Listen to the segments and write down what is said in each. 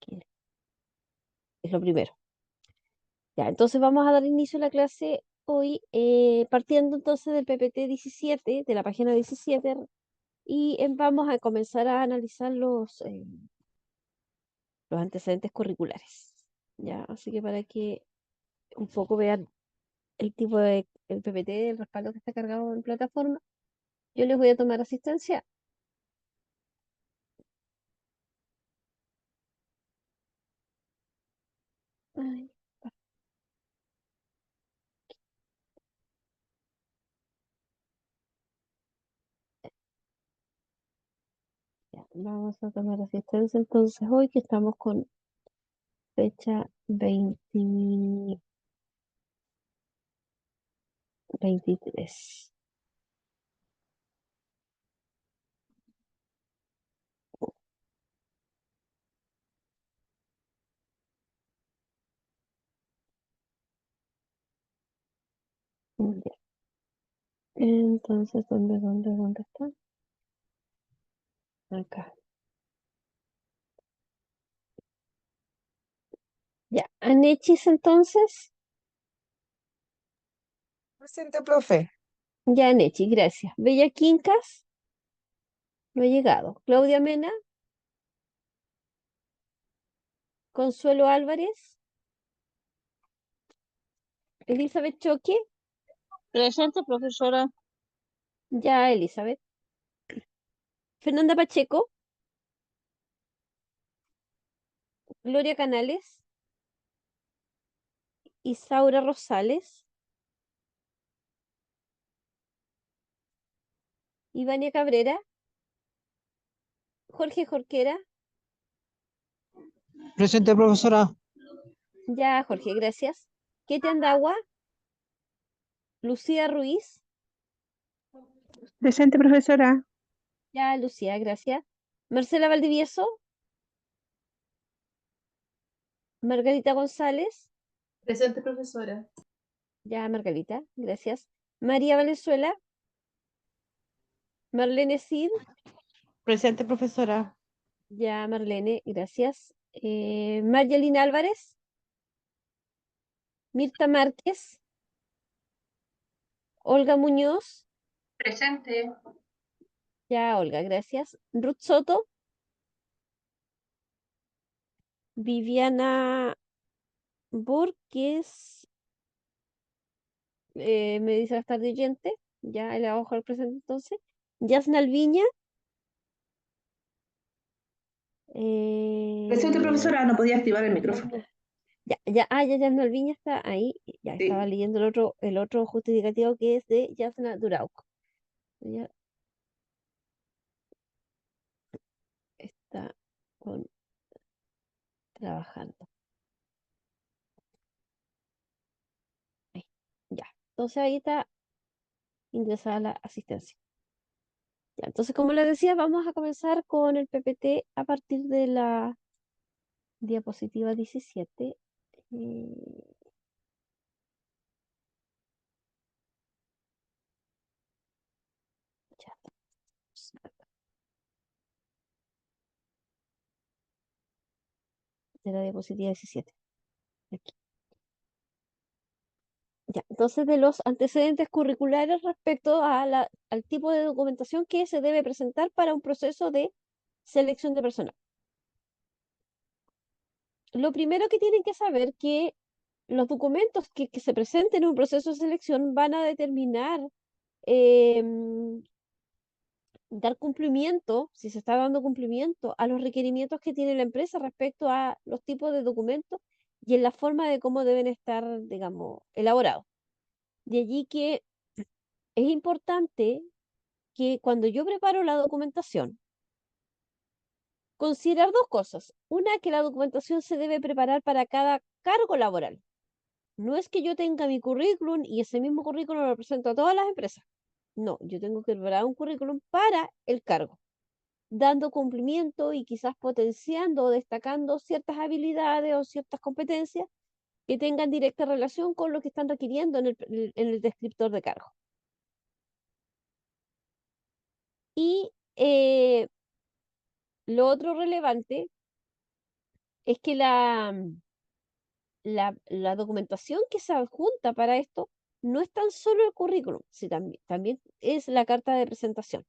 que es lo primero. Ya, entonces vamos a dar inicio a la clase hoy, partiendo entonces del PPT 17, de la página 17, y vamos a comenzar a analizar los antecedentes curriculares. Ya, así que para que un poco vean el tipo de el PPT, el respaldo que está cargado en plataforma, yo les voy a tomar asistencia. Ay, ya, vamos a tomar asistencia entonces hoy que estamos con fecha 23. Ya. Entonces, ¿dónde está? Acá. Ya, Anechis entonces. Presente, profe. Ya, Anechis, gracias. Bella Quincas, no ha llegado. Claudia Mena, Consuelo Álvarez, Elizabeth Choque, Presente, profesora. ya, Elizabeth. Fernanda Pacheco, Gloria Canales, Isaura Rosales, Ivania Cabrera, Jorge Jorquera, Presente, profesora. ya, Jorge, gracias. Kete Andagua, Lucía Ruiz, Presente, profesora. ya, Lucía, gracias. Marcela Valdivieso, Margarita González, Presente, profesora. ya, Margarita, gracias. María Valenzuela, Marlene Cid, Presente, profesora. ya, Marlene, gracias. Mayelina Álvarez, Mirta Márquez, Olga Muñoz, Presente. ya, Olga, gracias. Ruth Soto, Viviana Borges, me dice va a estar de oyente, ya, le bajo al presente entonces. Yasna Alviña, Presente, eh, profesora. No podía activar el micrófono. ya, ya, ya, Yasna Alviña está ahí, ya estaba Sí. leyendo el otro justificativo que es de Yasna Durauco. Ya está trabajando. Ahí, ya, entonces ahí está ingresada la asistencia. Ya, entonces, como les decía, vamos a comenzar con el PPT a partir de la diapositiva 17. Ya estamos de la diapositiva 17. Aquí. Ya, entonces, de los antecedentes curriculares respecto al tipo de documentación que se debe presentar para un proceso de selección de personal. Lo primero que tienen que saber que los documentos que se presenten en un proceso de selección van a determinar em, dar cumplimiento, si se está dando cumplimiento a los requerimientos que tiene la empresa respecto a los tipos de documentos y en la forma de cómo deben estar, digamos, elaborados. De allí que es importante que cuando yo preparo la documentación, considerar dos cosas. Una, que la documentación se debe preparar para cada cargo laboral. No es que yo tenga mi currículum y ese mismo currículum lo presento a todas las empresas. No, yo tengo que preparar un currículum para el cargo, dando cumplimiento y quizás potenciando o destacando ciertas habilidades o ciertas competencias que tengan directa relación con lo que están requiriendo en el descriptor de cargo. Y lo otro relevante es que la documentación que se adjunta para esto no es tan solo el currículum, sino también es la carta de presentación.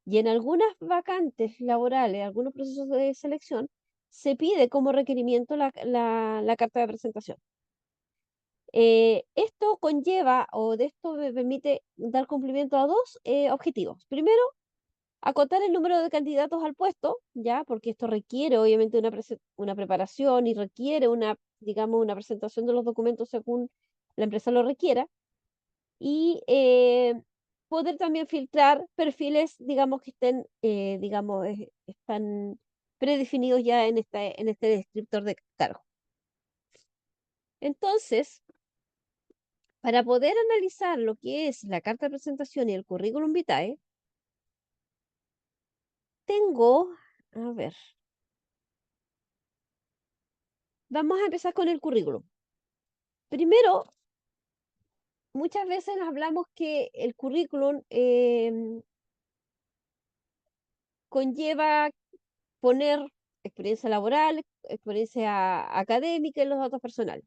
Y en algunas vacantes laborales, algunos procesos de selección, se pide como requerimiento la carta de presentación. Esto conlleva, o de esto me permite dar cumplimiento a dos objetivos. Primero, acotar el número de candidatos al puesto, ya, porque esto requiere obviamente una preparación y requiere digamos, una presentación de los documentos según la empresa lo requiera. Y poder también filtrar perfiles, digamos, que estén, digamos, están predefinidos ya en este descriptor de cargo. Entonces, para poder analizar lo que es la carta de presentación y el currículum vitae, tengo, a ver, vamos a empezar con el currículum. Primero, muchas veces hablamos que el currículum conlleva poner experiencia laboral, experiencia académica en los datos personales.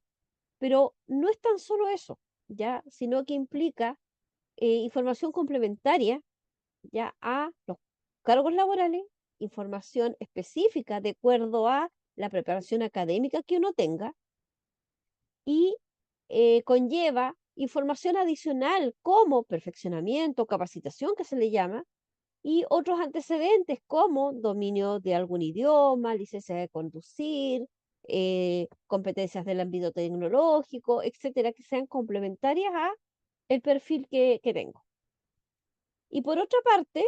Pero no es tan solo eso, ¿ya? Sino que implica información complementaria, ¿ya? A los cargos laborales, información específica de acuerdo a la preparación académica que uno tenga y conlleva información adicional como perfeccionamiento, capacitación que se le llama, y otros antecedentes como dominio de algún idioma, licencia de conducir, competencias del ámbito tecnológico, etcétera, que sean complementarias a el perfil que tengo. Y por otra parte,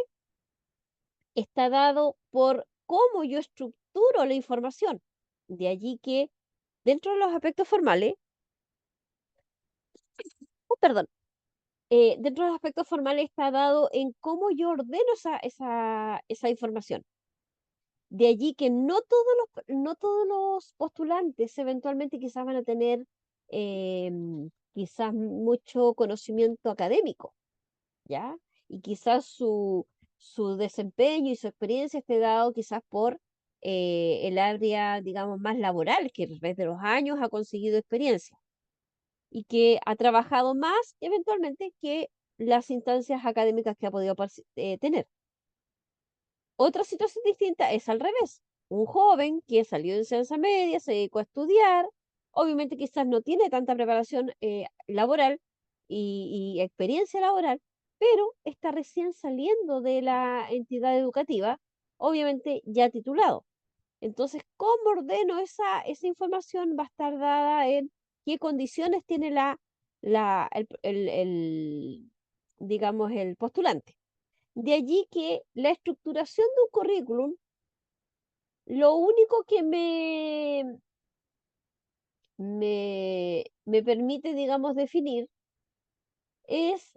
está dado por cómo yo estructuro la información. De allí que dentro de los aspectos formales, perdón, dentro de los aspectos formales está dado en cómo yo ordeno esa información. De allí que no todos los postulantes eventualmente quizás van a tener quizás mucho conocimiento académico, ¿ya? Y quizás su desempeño y su experiencia esté dado quizás por el área, digamos, más laboral, que a través de los años ha conseguido experiencia y que ha trabajado más eventualmente que las instancias académicas que ha podido tener. Otra situación distinta es al revés. Un joven que salió de enseñanza media, se dedicó a estudiar, obviamente quizás no tiene tanta preparación laboral y experiencia laboral, pero está recién saliendo de la entidad educativa, obviamente ya titulado. Entonces, ¿cómo ordeno esa información? Va a estar dada en qué condiciones tiene digamos, el postulante. De allí que la estructuración de un currículum, lo único que me permite, digamos, definir es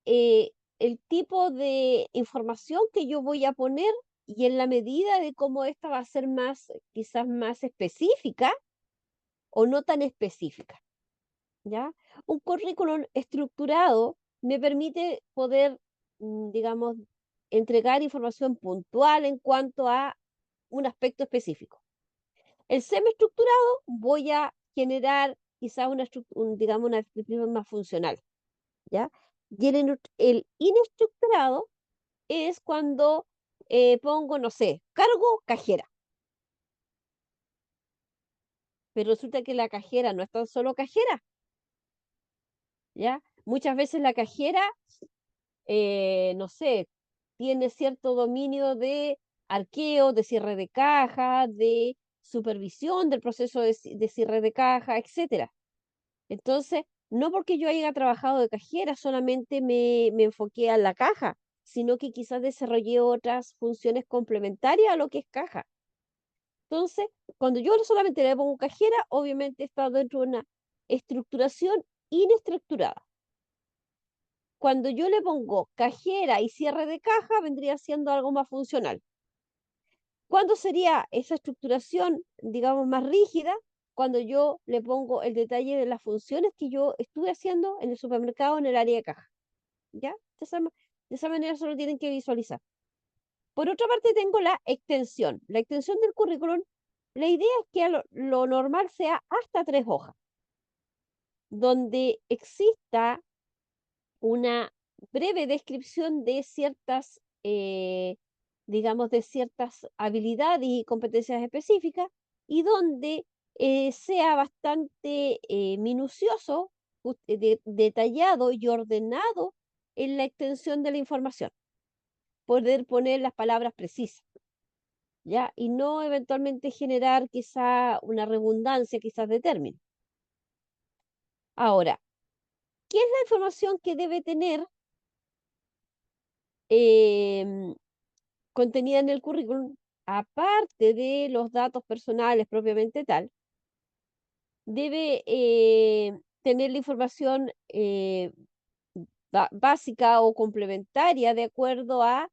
el tipo de información que yo voy a poner y en la medida de cómo esta va a ser más, quizás más específica o no tan específica, ¿ya? Un currículum estructurado me permite poder, digamos, entregar información puntual en cuanto a un aspecto específico. El semi-estructurado voy a generar quizás digamos, una descripción más funcional, ¿ya? Y el inestructurado es cuando pongo, no sé, cargo cajera. Pero resulta que la cajera no es tan solo cajera, ¿ya? Muchas veces la cajera, no sé, tiene cierto dominio de arqueo, de cierre de caja, de supervisión del proceso de cierre de caja, etcétera. Entonces, no porque yo haya trabajado de cajera solamente me enfoqué a la caja, sino que quizás desarrollé otras funciones complementarias a lo que es caja. Entonces, cuando yo solamente le pongo cajera, obviamente está dentro de una estructuración inestructurada. Cuando yo le pongo cajera y cierre de caja, vendría siendo algo más funcional. ¿Cuándo sería esa estructuración, digamos, más rígida? Cuando yo le pongo el detalle de las funciones que yo estuve haciendo en el supermercado en el área de caja. ¿Ya? De esa manera solo tienen que visualizar. Por otra parte, tengo la extensión. La extensión del currículum La idea es que lo normal sea hasta 3 hojas, donde exista una breve descripción de ciertas, digamos, de ciertas habilidades y competencias específicas y donde sea bastante minucioso, detallado y ordenado en la extensión de la información. Poder poner las palabras precisas, ¿ya? Y no eventualmente generar quizá una redundancia quizás de términos. Ahora, ¿qué es la información que debe tener em, contenida en el currículum? Aparte de los datos personales propiamente tal, debe tener la información básica o complementaria de acuerdo a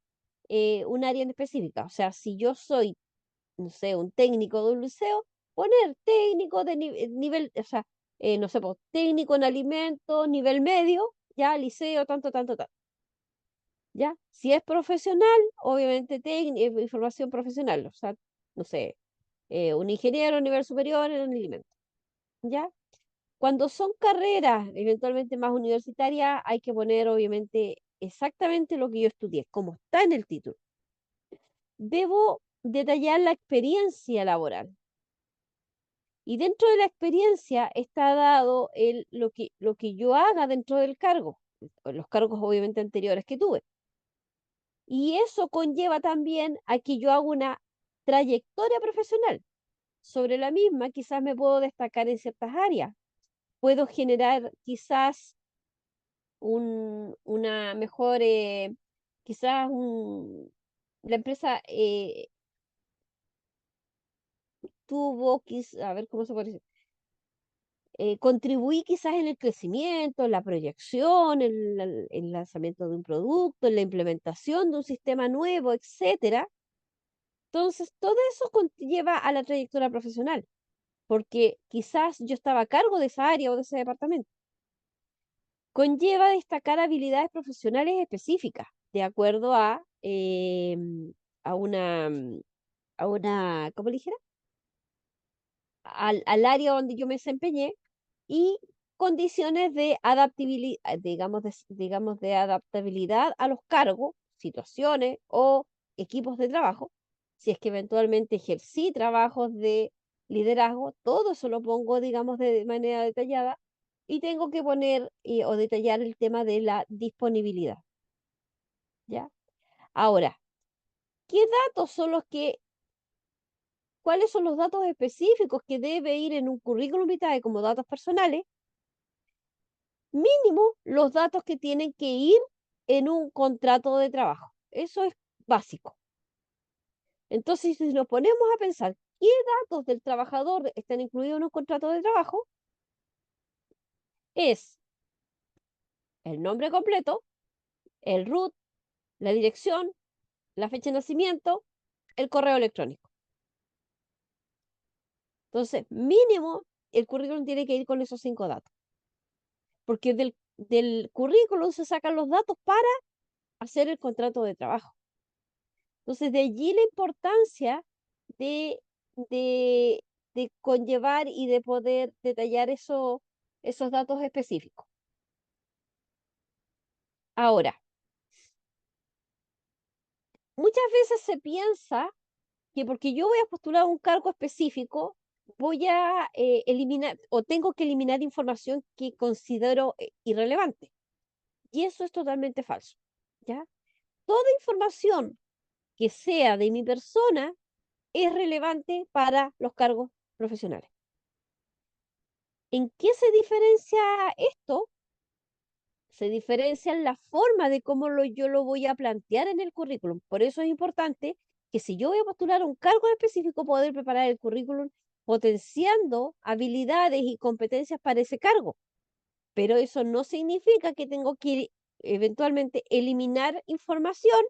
un área en específica. O sea, si yo soy, no sé, un técnico de un liceo, poner técnico de nivel, o sea, no sé, pues, técnico en alimentos, nivel medio, ya, liceo, tanto, tanto, tanto. ¿Ya? Si es profesional, obviamente información profesional, o sea, no sé, un ingeniero a nivel superior en alimentos, ¿ya? Cuando son carreras eventualmente más universitarias, hay que poner obviamente exactamente lo que yo estudié, como está en el título. Debo detallar la experiencia laboral. Y dentro de la experiencia está dado lo que yo haga dentro del cargo, los cargos obviamente anteriores que tuve. Y eso conlleva también a que yo haga una trayectoria profesional. Sobre la misma, quizás me puedo destacar en ciertas áreas. Puedo generar quizás una mejor, quizás la empresa tuvo, a ver cómo se puede decir, contribuí quizás en el crecimiento, en la proyección, en el lanzamiento de un producto, en la implementación de un sistema nuevo, etcétera. Entonces, todo eso lleva a la trayectoria profesional, porque quizás yo estaba a cargo de esa área o de ese departamento. Conlleva destacar habilidades profesionales específicas, de acuerdo a una, ¿cómo le dijera? Al área donde yo me desempeñé y condiciones de adaptabilidad, digamos de adaptabilidad a los cargos, situaciones o equipos de trabajo. Si es que eventualmente ejercí trabajos de liderazgo, todo eso lo pongo, digamos, de manera detallada y tengo que poner o detallar el tema de la disponibilidad. ¿Ya? Ahora, ¿qué datos son los que, cuáles son los datos específicos que debe ir en un currículum vitae como datos personales? Mínimo los datos que tienen que ir en un contrato de trabajo. Eso es básico. Entonces, si nos ponemos a pensar qué datos del trabajador están incluidos en un contrato de trabajo, es el nombre completo, el RUT, la dirección, la fecha de nacimiento, el correo electrónico. Entonces, mínimo, el currículum tiene que ir con esos 5 datos. Porque del currículum se sacan los datos para hacer el contrato de trabajo. Entonces, de allí la importancia de, de, de conllevar y de poder detallar esos datos específicos. Ahora, muchas veces se piensa que porque yo voy a postular un cargo específico, voy a eliminar o tengo que eliminar información que considero irrelevante. Y eso es totalmente falso, ¿ya? Toda información que sea de mi persona es relevante para los cargos profesionales. ¿En qué se diferencia esto? Se diferencia en la forma de cómo yo lo voy a plantear en el currículum. Por eso es importante que si yo voy a postular un cargo específico, poder preparar el currículum potenciando habilidades y competencias para ese cargo. Pero eso no significa que tengo que eventualmente eliminar información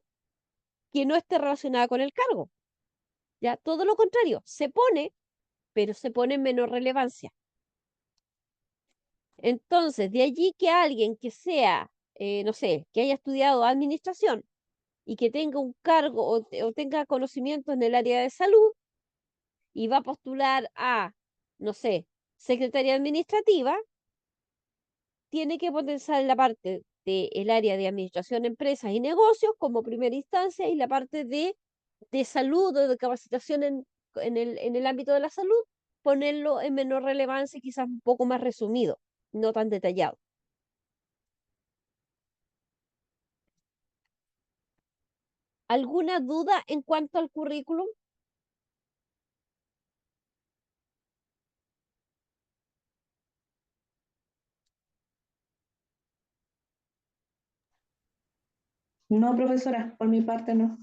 que no esté relacionada con el cargo. Ya, todo lo contrario, se pone, pero se pone en menor relevancia. Entonces, de allí que alguien que sea, no sé, que haya estudiado administración y que tenga un cargo o tenga conocimientos en el área de salud, y va a postular a, no sé, secretaria administrativa, tiene que potenciar la parte del área de administración, empresas y negocios como primera instancia y la parte de salud o de capacitación en el ámbito de la salud, ponerlo en menor relevancia y quizás un poco más resumido, no tan detallado. ¿Alguna duda en cuanto al currículum? No, profesora, por mi parte no.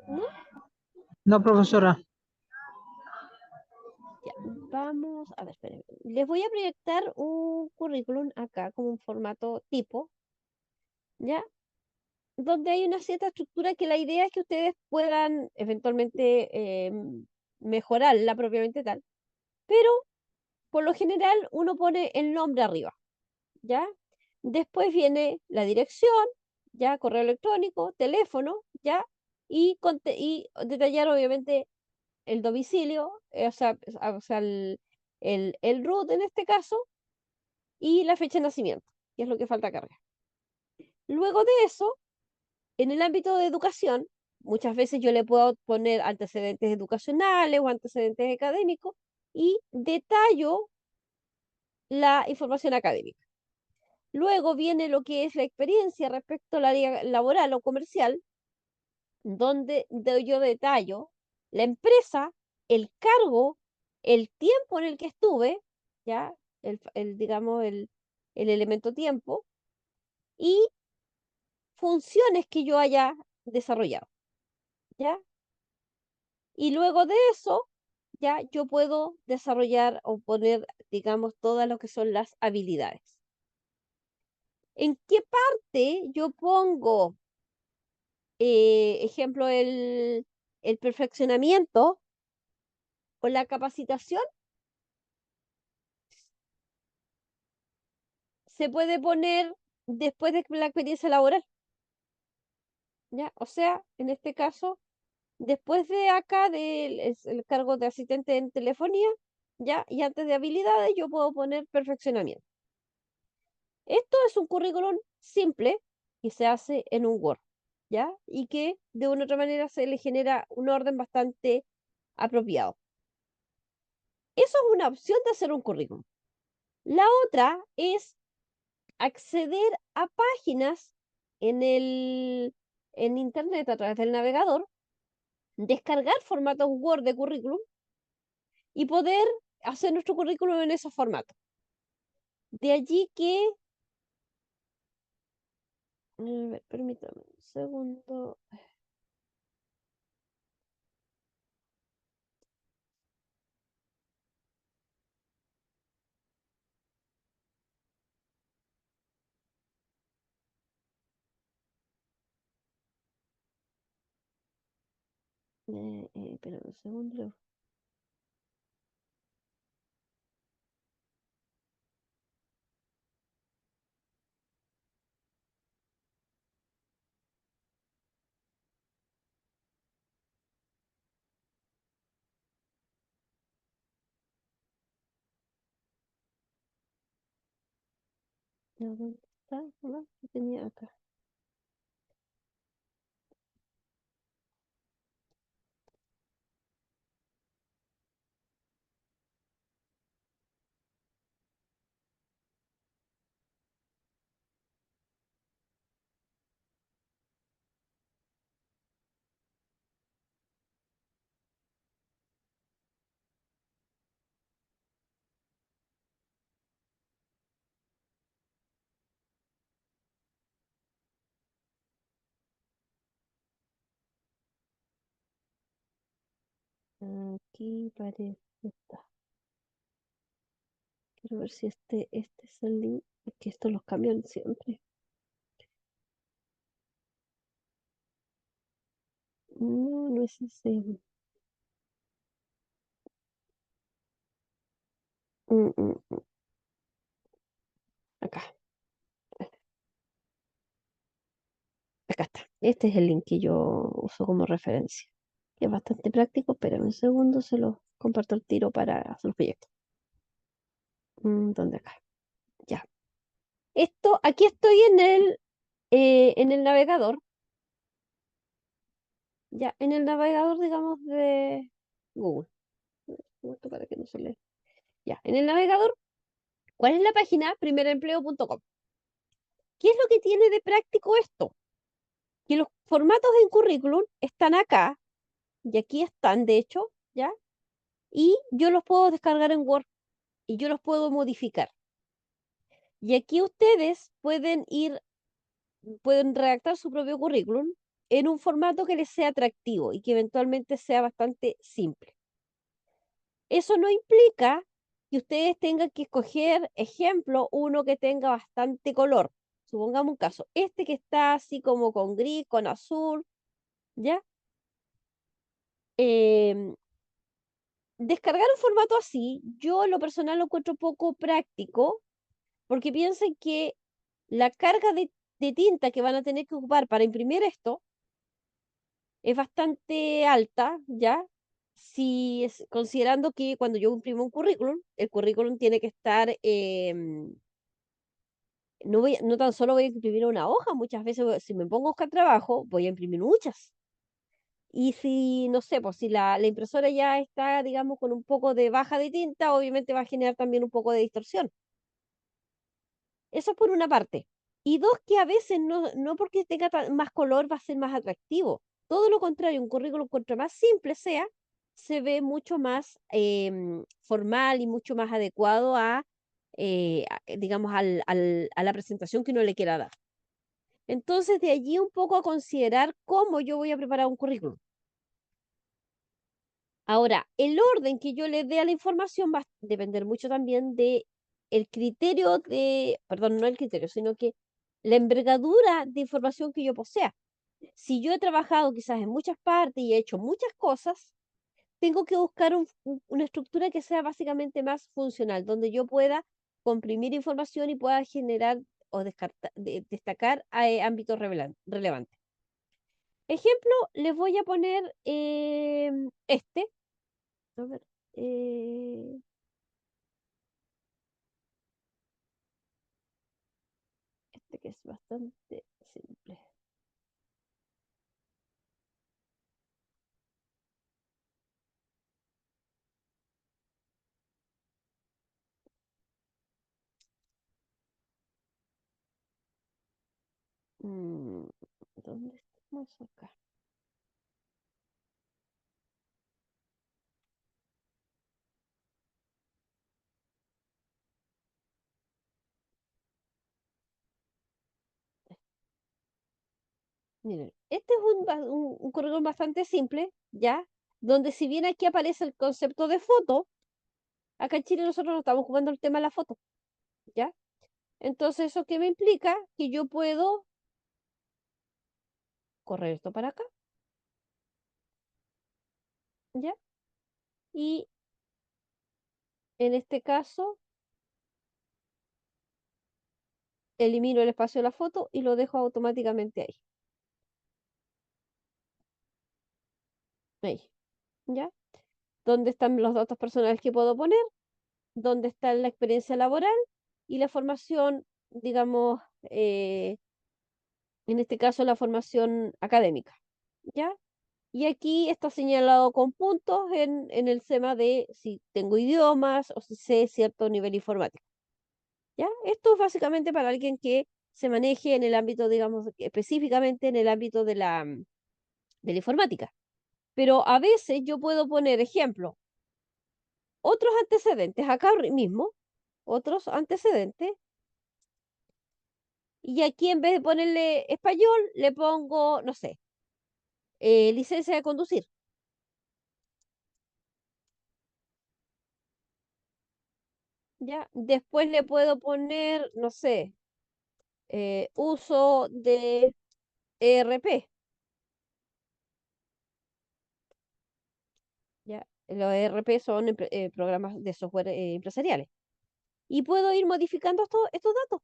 ¿No? No, profesora. Ya, vamos a ver, espérenme. Les voy a proyectar un currículum acá como un formato tipo, ¿ya? Donde hay una cierta estructura que la idea es que ustedes puedan eventualmente mejorarla propiamente tal, pero por lo general uno pone el nombre arriba, ¿ya? Después viene la dirección, ya, correo electrónico, teléfono, ya, y detallar obviamente el domicilio, o sea, el root en este caso, y la fecha de nacimiento, que es lo que falta cargar. Luego de eso, en el ámbito de educación, muchas veces yo le puedo poner antecedentes educacionales o antecedentes académicos y detallo la información académica. Luego viene lo que es la experiencia respecto al área laboral o comercial, donde yo detallo la empresa, el cargo, el tiempo en el que estuve, ya, digamos, el elemento tiempo, y funciones que yo haya desarrollado, ¿ya? Y luego de eso, ya yo puedo desarrollar o poner, digamos, todas lo que son las habilidades. ¿En qué parte yo pongo, ejemplo, el perfeccionamiento o la capacitación? Se puede poner después de la experiencia laboral, ¿ya? O sea, en este caso, después de acá del el cargo de asistente en telefonía, ¿ya? Y antes de habilidades, yo puedo poner perfeccionamiento. Esto es un currículum simple que se hace en un Word, ¿ya? Y que de una u otra manera se le genera un orden bastante apropiado. Eso es una opción de hacer un currículum. La otra es acceder a páginas en internet a través del navegador, descargar formatos Word de currículum y poder hacer nuestro currículum en esos formatos. De allí que, a ver, permítame un segundo. Espera un segundo. ¿Dónde está? ¿No? Lo tenía acá. Aquí parece que está. Quiero ver si este es el link. Es que estos los cambian siempre. No, no es ese. Mm, mm, mm. Acá. Acá está. Este es el link que yo uso como referencia. Que es bastante práctico. Espérame un segundo, se lo comparto el tiro para hacer los proyectos. ¿Dónde acá? Ya. Aquí estoy en el navegador. Ya, en el navegador, digamos, de Google. Esto para que no se lee. Ya, en el navegador, ¿cuál es la página? Primerempleo.com. ¿Qué es lo que tiene de práctico esto? Que los formatos en currículum están acá, y aquí están, de hecho, ¿ya? Y yo los puedo descargar en Word y yo los puedo modificar. Y aquí ustedes pueden redactar su propio currículum en un formato que les sea atractivo y que eventualmente sea bastante simple. Eso no implica que ustedes tengan que escoger, ejemplo, uno que tenga bastante color. Supongamos un caso, este que está así como con gris, con azul, ¿ya? Em, Descargar un formato así, yo en lo personal lo encuentro poco práctico, porque piensen que la carga de tinta que van a tener que ocupar para imprimir esto es bastante alta, ¿ya? Considerando que cuando yo imprimo un currículum, el currículum tiene que estar, no tan solo voy a imprimir una hoja, muchas veces si me pongo a buscar trabajo, voy a imprimir muchas. Y si, no sé, pues si la impresora ya está, digamos, con un poco de baja de tinta, obviamente va a generar también un poco de distorsión. Eso es por una parte. Y dos, que a veces no porque tenga más color va a ser más atractivo. Todo lo contrario, un currículum contra más simple sea, se ve mucho más formal y mucho más adecuado digamos, a la presentación que uno le quiera dar. Entonces, de allí un poco a considerar cómo yo voy a preparar un currículum. Ahora, el orden que yo le dé a la información va a depender mucho también de el criterio perdón, no el criterio, sino que la envergadura de información que yo posea. Si yo he trabajado quizás en muchas partes y he hecho muchas cosas, tengo que buscar una estructura que sea básicamente más funcional, donde yo pueda comprimir información y pueda generar o destacar ámbitos relevantes. Ejemplo, les voy a poner este. A ver, eh, este que es bastante simple. Mm, ¿Dónde estamos acá? Miren, este es un currículum bastante simple, ¿ya? Donde si bien aquí aparece el concepto de foto, acá en Chile nosotros no estamos jugando el tema de la foto, ¿ya? Entonces, ¿eso qué me implica? Que yo puedo correr esto para acá, ¿ya? Y en este caso, elimino el espacio de la foto y lo dejo automáticamente ahí. Ahí, ¿ya? ¿Dónde están los datos personales que puedo poner? ¿Dónde está la experiencia laboral y la formación, digamos, en este caso la formación académica? ¿Ya? Y aquí está señalado con puntos en el tema de si tengo idiomas o si sé cierto nivel informático. ¿Ya? Esto es básicamente para alguien que se maneje en el ámbito, digamos, específicamente en el ámbito de la informática. Pero a veces yo puedo poner ejemplo, otros antecedentes acá mismo, otros antecedentes, y aquí en vez de ponerle español, le pongo, no sé, licencia de conducir. ¿Ya? Después le puedo poner, no sé, uso de ERP. ¿Ya? Los ERP son programas de software empresariales. Y puedo ir modificando estos datos.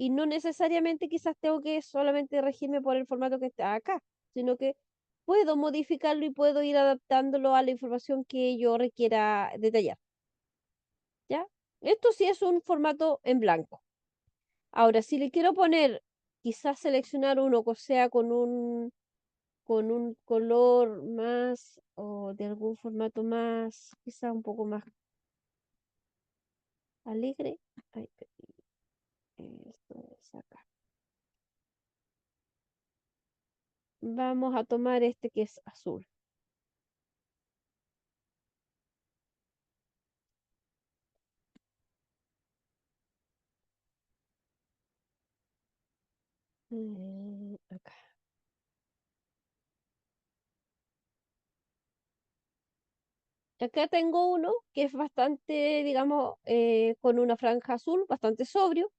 Y no necesariamente quizás tengo que solamente regirme por el formato que está acá, sino que puedo modificarlo y puedo ir adaptándolo a la información que yo requiera detallar. ¿Ya? Esto sí es un formato en blanco. Ahora, si le quiero poner, quizás seleccionar uno que sea con un color más o de algún formato más, quizá un poco más alegre. Ay, esto es acá. Vamos a tomar este que es azul. Acá. Acá tengo uno que es bastante, digamos, con una franja azul, bastante sobrio,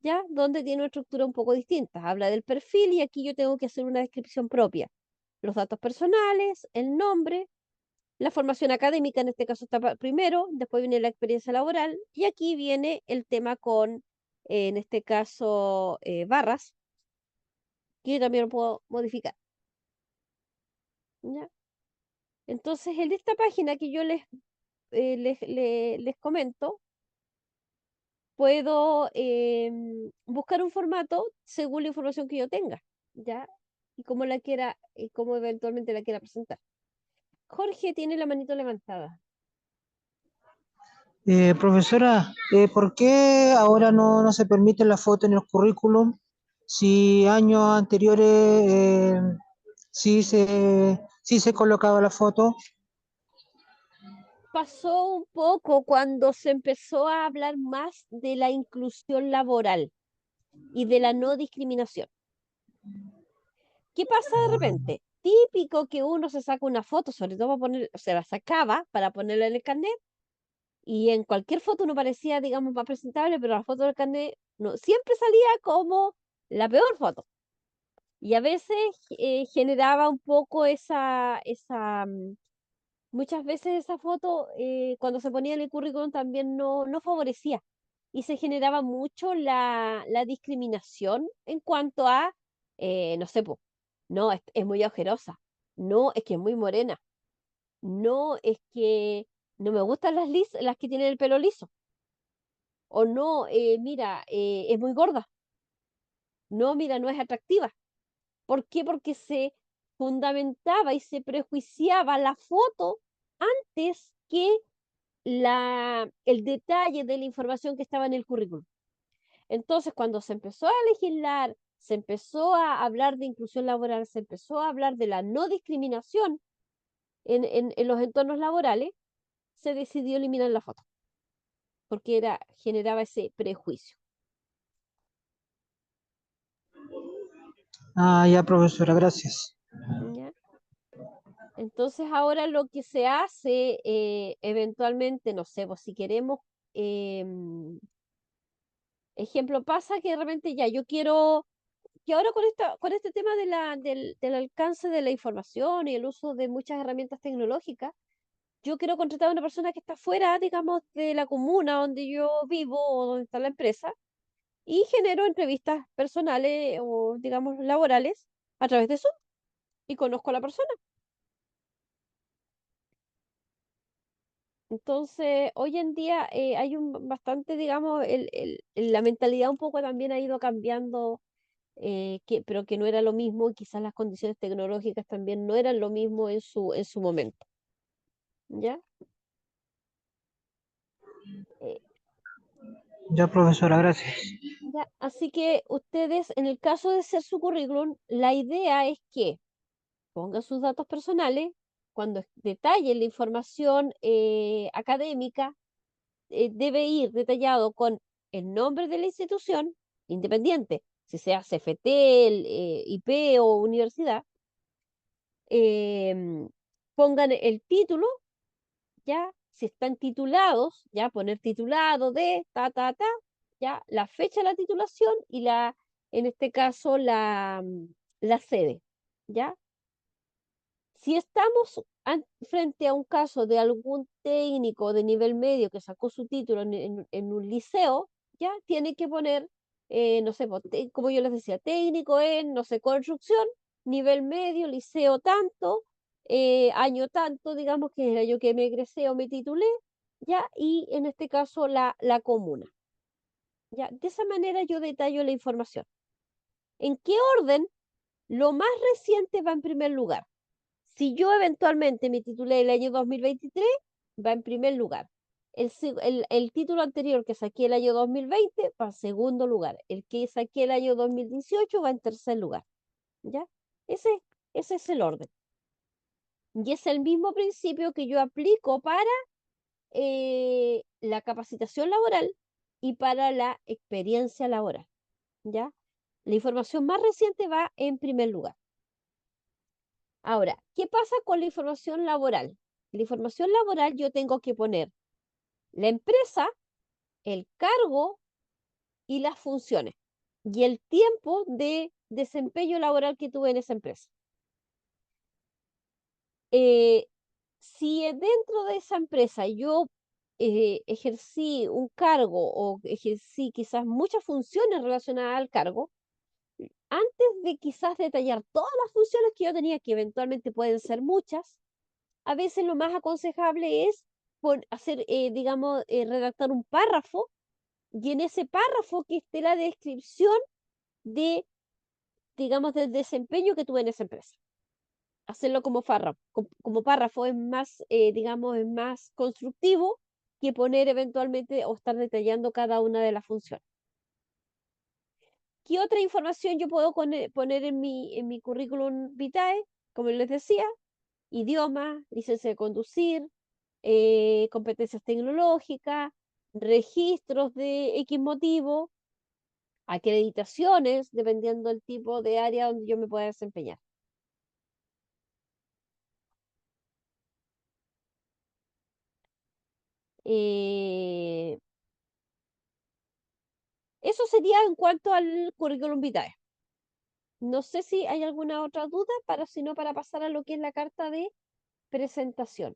¿ya? Donde tiene una estructura un poco distinta. Habla del perfil y aquí yo tengo que hacer una descripción propia. Los datos personales, el nombre, la formación académica, en este caso está primero, después viene la experiencia laboral y aquí viene el tema con, en este caso, barras, que yo también lo puedo modificar. ¿Ya? Entonces, en esta página que yo les comento, puedo buscar un formato según la información que yo tenga, ¿ya? Y cómo la quiera, y cómo eventualmente la quiera presentar. Jorge tiene la manito levantada. Profesora, ¿por qué ahora no se permite la foto en el currículum? Si años anteriores sí se colocaba la foto. Pasó un poco cuando se empezó a hablar más de la inclusión laboral y de la no discriminación. ¿Qué pasa de repente? Típico que uno se saca una foto, sobre todo para poner, se la sacaba para ponerla en el carnet, y en cualquier foto no parecía, digamos, más presentable, pero la foto del carnet no, siempre salía como la peor foto. Y a veces generaba un poco muchas veces esa foto, cuando se ponía en el currículum también no favorecía. Y se generaba mucho la discriminación en cuanto a, no sé, po, no, es muy ojerosa, no, es que es muy morena, no, es que no me gustan las que tienen el pelo liso, o no, mira, es muy gorda, no, mira, no es atractiva. ¿Por qué? Porque se fundamentaba y se prejuiciaba la foto antes que el detalle de la información que estaba en el currículum. Entonces, cuando se empezó a legislar, se empezó a hablar de inclusión laboral, se empezó a hablar de la no discriminación en los entornos laborales, se decidió eliminar la foto, porque generaba ese prejuicio. Ah, ya, profesora, gracias. ¿Ya? Entonces ahora lo que se hace, eventualmente, no sé, pues si queremos, ejemplo, pasa que de repente ya yo quiero, que ahora con este tema del alcance de la información y el uso de muchas herramientas tecnológicas, yo quiero contratar a una persona que está fuera, digamos, de la comuna donde yo vivo o donde está la empresa y genero entrevistas personales o, digamos, laborales a través de Zoom y conozco a la persona. Entonces, hoy en día hay un bastante, digamos, la mentalidad un poco también ha ido cambiando, pero que no era lo mismo, y quizás las condiciones tecnológicas también no eran lo mismo en su momento. ¿Ya? Eh, Ya, profesora, gracias. ya. Así que ustedes, en el caso de ser su currículum, la idea es que pongan sus datos personales, cuando detallen la información académica, debe ir detallado con el nombre de la institución, independiente, si sea CFT, IP o universidad, pongan el título, ya, si están titulados, ya, poner titulado de ta, ya, la fecha de la titulación y en este caso, la sede, ya. Si estamos frente a un caso de algún técnico de nivel medio que sacó su título en un liceo, ya tiene que poner, no sé, como yo les decía, técnico en, no sé, construcción, nivel medio, liceo tanto, año tanto, digamos que es el año que me egresé o me titulé, ya, y en este caso la comuna. Ya, de esa manera yo detallo la información. ¿En qué orden? Lo más reciente va en primer lugar. Si yo eventualmente me titulé el año 2023, va en primer lugar. El título anterior que saqué el año 2020 va en segundo lugar. El que saqué el año 2018 va en tercer lugar. ¿Ya? Ese, ese es el orden. Y es el mismo principio que yo aplico para la capacitación laboral y para la experiencia laboral. ¿Ya? La información más reciente va en primer lugar. Ahora, ¿qué pasa con la información laboral? La información laboral yo tengo que poner la empresa, el cargo y las funciones y el tiempo de desempeño laboral que tuve en esa empresa. Si dentro de esa empresa yo ejercí un cargo o ejercí quizás muchas funciones relacionadas al cargo, antes de quizás detallar todas las funciones que yo tenía, que eventualmente pueden ser muchas, a veces lo más aconsejable es hacer, digamos, redactar un párrafo y en ese párrafo que esté la descripción de, digamos, del desempeño que tuve en esa empresa. Hacerlo como párrafo, como párrafo es más, digamos, es más constructivo que poner eventualmente o estar detallando cada una de las funciones. ¿Qué otra información yo puedo poner en mi currículum vitae? Como les decía, idioma, licencia de conducir, competencias tecnológicas, registros de X motivo, acreditaciones, dependiendo del tipo de área donde yo me pueda desempeñar. Eso sería en cuanto al currículum vitae. No sé si hay alguna otra duda, sino para pasar a lo que es la carta de presentación.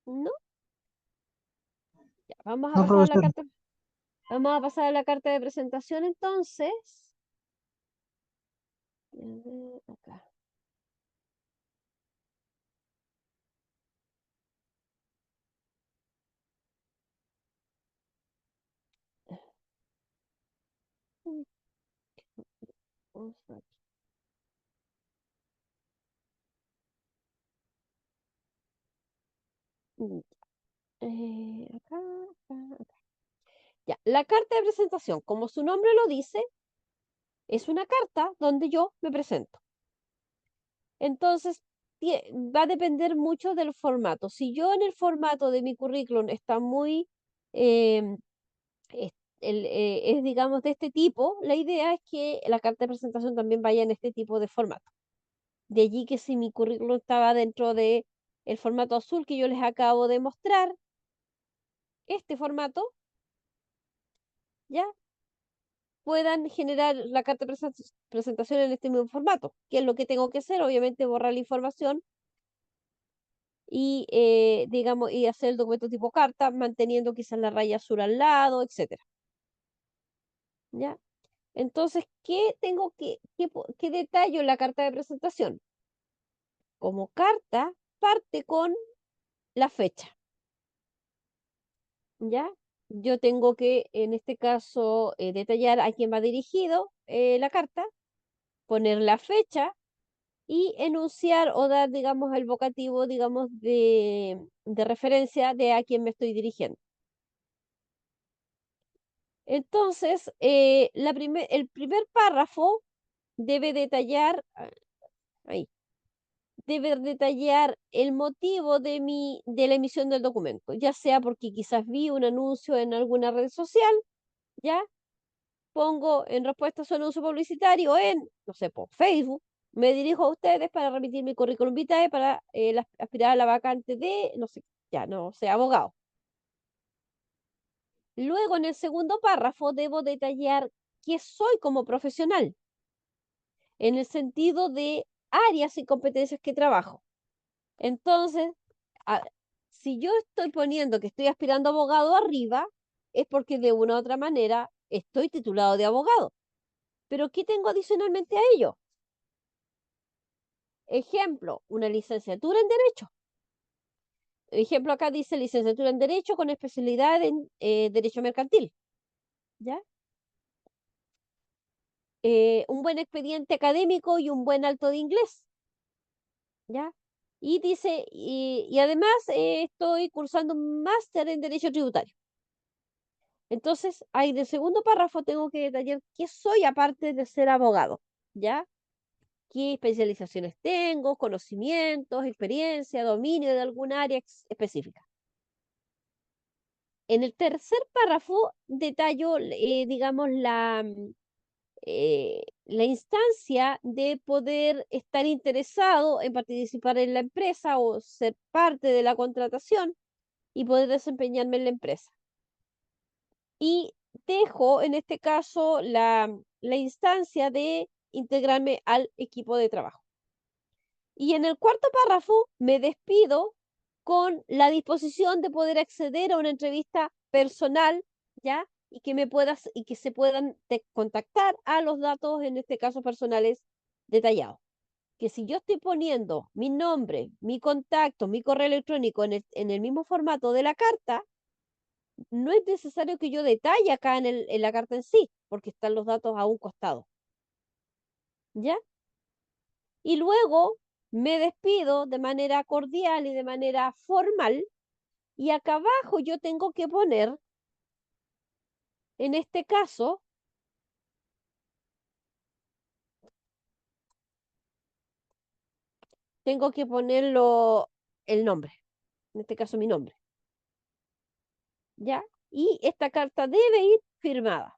¿No? Ya, vamos a No, pasar a la profesor. carta. Vamos a pasar a la carta de presentación entonces. A ver, acá. Vamos aquí. Acá, acá. Ya, la carta de presentación, como su nombre lo dice, es una carta donde yo me presento. Entonces, va a depender mucho del formato. Si yo en el formato de mi currículum está muy, em, es, digamos, de este tipo, la idea es que la carta de presentación también vaya en este tipo de formato. De allí que si mi currículum estaba dentro de el formato azul que yo les acabo de mostrar, este formato, ya puedan generar la carta de presentación en este mismo formato. ¿Qué es lo que tengo que hacer? Obviamente borrar la información y, digamos, y hacer el documento tipo carta, manteniendo quizás la raya azul al lado, etcétera. ¿Ya? Entonces, ¿qué tengo qué detallo en la carta de presentación? Como carta, parte con la fecha. ¿Ya? Yo tengo que, en este caso, detallar a quién va dirigido la carta, poner la fecha y enunciar o dar, digamos, el vocativo, digamos, de referencia de a quién me estoy dirigiendo. Entonces, el primer párrafo debe detallar, ahí, debe detallar el motivo de la emisión del documento, ya sea porque quizás vi un anuncio en alguna red social, ¿ya? Pongo en respuesta a su anuncio publicitario en, no sé, por Facebook, me dirijo a ustedes para remitir mi currículum vitae para aspirar a la vacante de, no sé, ya, no sé, abogado. Luego, en el segundo párrafo, debo detallar qué soy como profesional, en el sentido de áreas y competencias que trabajo. Entonces, a- si yo estoy poniendo que estoy aspirando a abogado arriba, es porque de una u otra manera estoy titulado de abogado. Pero ¿qué tengo adicionalmente a ello? Ejemplo, una licenciatura en Derecho. Ejemplo, acá dice licenciatura en Derecho con especialidad en Derecho Mercantil. ¿Ya? Un buen expediente académico y un buen alto de inglés. ¿Ya? Y dice, y además estoy cursando un máster en Derecho Tributario. Entonces, ahí en el segundo párrafo tengo que detallar qué soy aparte de ser abogado. ¿Ya? ¿Qué especializaciones tengo, conocimientos, experiencia, dominio de alguna área específica? En el tercer párrafo detallo, digamos, la instancia de poder estar interesado en participar en la empresa o ser parte de la contratación y poder desempeñarme en la empresa. Y dejo, en este caso, la instancia de integrarme al equipo de trabajo. Y en el cuarto párrafo me despido con la disposición de poder acceder a una entrevista personal, ¿ya? Y que se puedan contactar a los datos, en este caso personales, detallados. Que si yo estoy poniendo mi nombre, mi contacto, mi correo electrónico en el mismo formato de la carta, no es necesario que yo detalle acá en la carta en sí, porque están los datos a un costado, ¿ya? Y luego me despido de manera cordial y de manera formal. Y acá abajo yo tengo que poner, en este caso, tengo que ponerlo el nombre, en este caso mi nombre, ¿ya? Y esta carta debe ir firmada,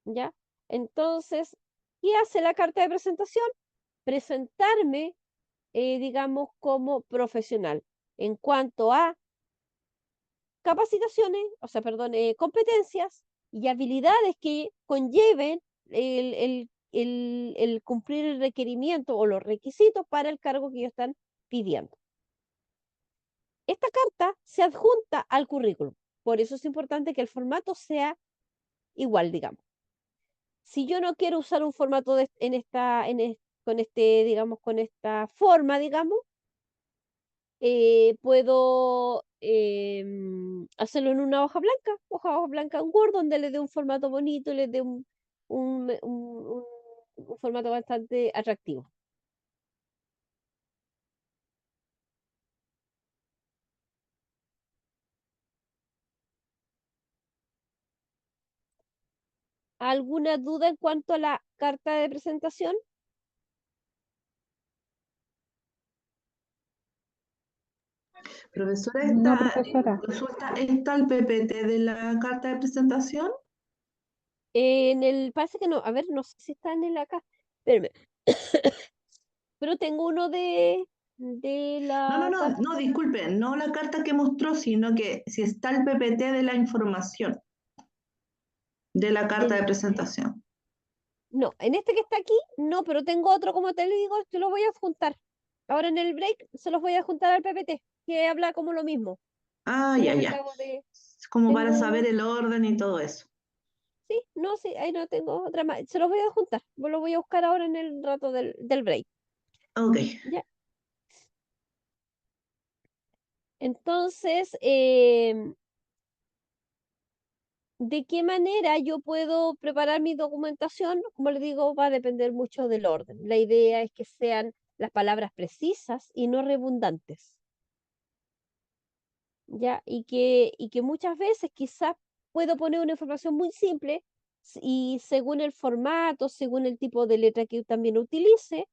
¿ya? Entonces, ¿qué hace la carta de presentación? Presentarme, digamos, como profesional en cuanto a capacitaciones, o sea, perdón, competencias y habilidades que conlleven el cumplir el requerimiento o los requisitos para el cargo que ellos están pidiendo. Esta carta se adjunta al currículum, por eso es importante que el formato sea igual, digamos. Si yo no quiero usar un formato con digamos, con esta forma, digamos, puedo hacerlo en una hoja blanca en Word, donde le dé un formato bonito, le dé un, un- un- un formato bastante atractivo. ¿Alguna duda en cuanto a la carta de presentación? Profesora, No, profesora. consulta, ¿está el PPT de la carta de presentación? Parece que no, a ver, no sé si está en el acá, espérame. Pero tengo uno de No, no, la no, carta. no, disculpe, no la carta que mostró, sino que si está el PPT de la información de la carta de del- presentación. No, en este que está aquí, no, pero tengo otro, como te digo, te lo voy a juntar. Ahora en el break se los voy a juntar al PPT, que habla como lo mismo. Ah, Como ya, que ya. acabo de. Es como para Tengo saber uno. el orden y todo eso. Sí, no, sí, ahí no tengo otra más. Se los voy a juntar. Lo voy a buscar ahora en el rato del break. Ok. ¿Ya? Entonces, ¿de qué manera yo puedo preparar mi documentación? Como les digo, va a depender mucho del orden. La idea es que sean las palabras precisas y no redundantes. ¿Ya? Y que muchas veces quizás puedo poner una información muy simple y según el formato, según el tipo de letra que también utilice,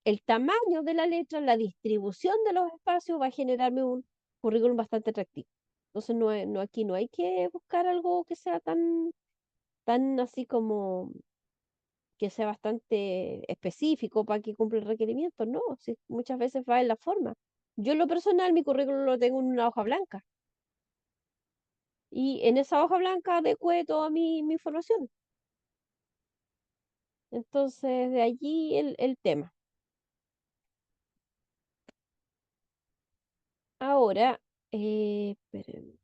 el tamaño de la letra, la distribución de los espacios va a generarme un currículum bastante atractivo. Entonces aquí no hay que buscar algo que sea tan así como que sea bastante específico para que cumpla el requerimiento, no, sí, muchas veces va en la forma. Yo en lo personal mi currículum lo tengo en una hoja blanca y en esa hoja blanca adecué toda mi información. Entonces de allí el tema. Ahora, espérenme.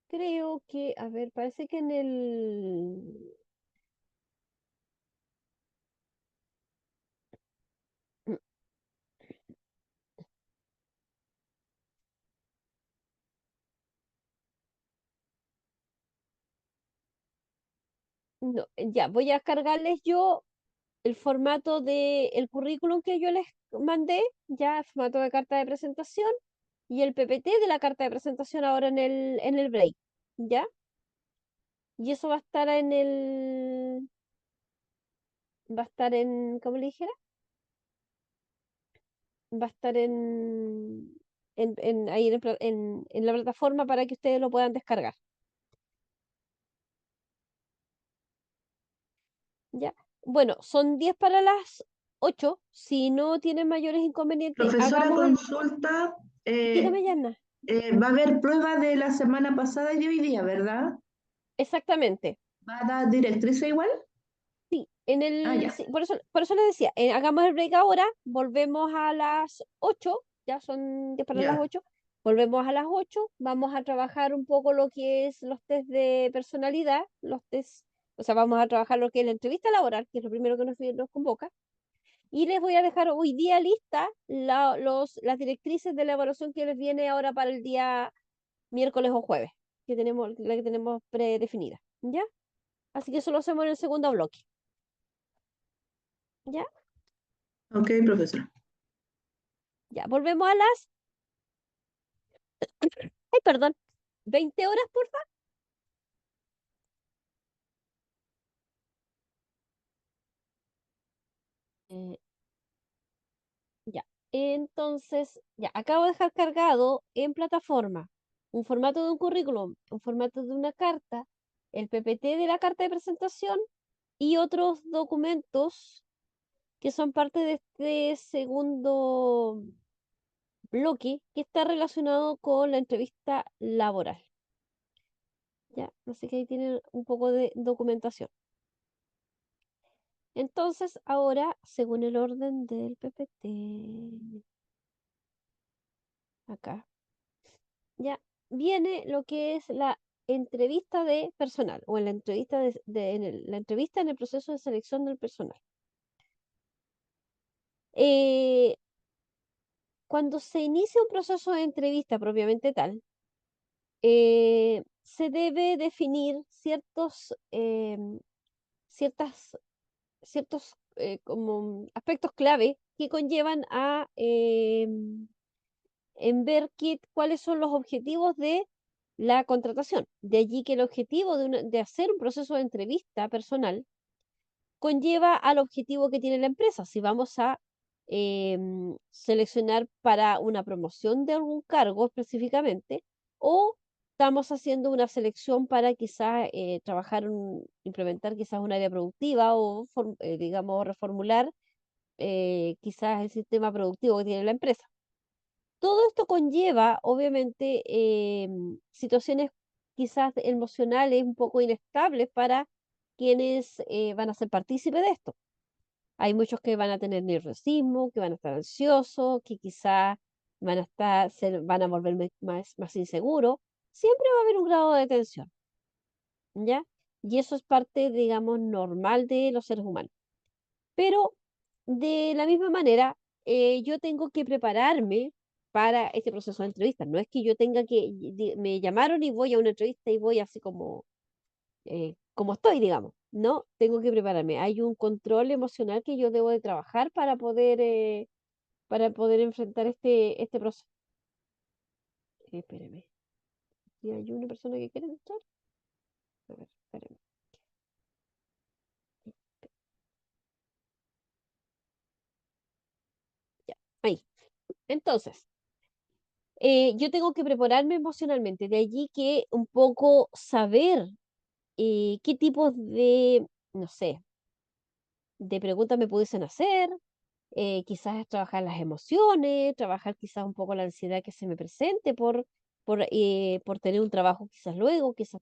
Creo que, a ver, parece que en el... mm, No, ya, voy a cargarles yo el formato del currículum que yo les mandé, ya, el formato de carta de presentación y el PPT de la carta de presentación ahora en el break, ¿ya? Y eso va a estar va a estar en, ¿cómo le dijera? Va a estar ahí en la plataforma para que ustedes lo puedan descargar, ¿ya? Bueno, son 10 para las 8. Si no tienen mayores inconvenientes, Profesora, hagamos el... consulta, Dígame, Yana. va a haber prueba de la semana pasada y de hoy día, ¿verdad? Exactamente. ¿Va a dar directrices igual? Sí, Ah, ya, sí, por eso les decía, hagamos el break ahora, volvemos a las 8, ya son 10 para las ya. 8, volvemos a las 8, vamos a trabajar un poco lo que es los test de personalidad, los test, o sea, vamos a trabajar lo que es la entrevista laboral, que es lo primero que nos convoca, y les voy a dejar hoy día lista las directrices de la evaluación que les viene ahora para el día miércoles o jueves, la que tenemos predefinida, ¿ya? Así que eso lo hacemos en el segundo bloque, ¿ya? Ok, profesora. Ya, volvemos a las, ay, perdón, 20 horas, por favor. Ya, entonces, ya, acabo de dejar cargado en plataforma un formato de un currículum, un formato de una carta, el PPT de la carta de presentación y otros documentos que son parte de este segundo bloque que está relacionado con la entrevista laboral. Ya, así que ahí tienen un poco de documentación. Entonces, ahora, según el orden del PPT, acá, ya viene lo que es la entrevista de personal o en la entrevista la entrevista en el proceso de selección del personal. Eh, Cuando se inicia un proceso de entrevista propiamente tal, se debe definir ciertas, ciertos como aspectos clave que conllevan a en ver cuáles son los objetivos de la contratación. De allí que el objetivo de hacer un proceso de entrevista personal conlleva al objetivo que tiene la empresa. Si vamos a seleccionar para una promoción de algún cargo específicamente o estamos haciendo una selección para quizás implementar quizás un área productiva o, digamos, reformular quizás el sistema productivo que tiene la empresa. Todo esto conlleva, obviamente, situaciones quizás emocionales un poco inestables para quienes van a ser partícipes de esto. Hay muchos que van a tener nerviosismo, que van a estar ansiosos, que quizás van a volverme más inseguros. Siempre va a haber un grado de tensión, ¿ya? Y eso es parte, digamos, normal de los seres humanos. Pero de la misma manera, yo tengo que prepararme para este proceso de entrevista. No es que yo tenga me llamaron y voy a una entrevista y voy así como estoy, digamos. No, tengo que prepararme. Hay un control emocional que yo debo de trabajar para poder enfrentar este proceso. Espéreme. ¿Y hay una persona que quiere entrar? A ver, espéreme. Ya, ahí. Entonces, yo tengo que prepararme emocionalmente. De allí que un poco saber qué tipos no sé, de preguntas me pudiesen hacer, quizás trabajar las emociones, trabajar quizás un poco la ansiedad que se me presente por tener un trabajo quizás luego, quizás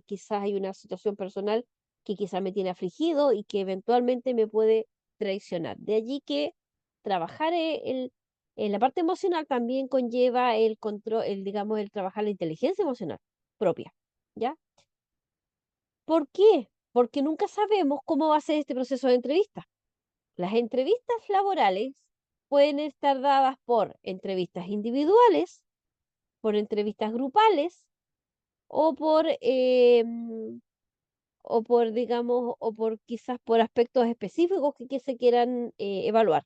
quizás hay una situación personal que quizás me tiene afligido y que eventualmente me puede traicionar. De allí que trabajar en la parte emocional también conlleva el control, digamos, el trabajar la inteligencia emocional propia, ¿ya? ¿Por qué? Porque nunca sabemos cómo va a ser este proceso de entrevista. Las entrevistas laborales pueden estar dadas por entrevistas individuales, por entrevistas grupales o por, digamos, o por quizás por aspectos específicos que se quieran evaluar.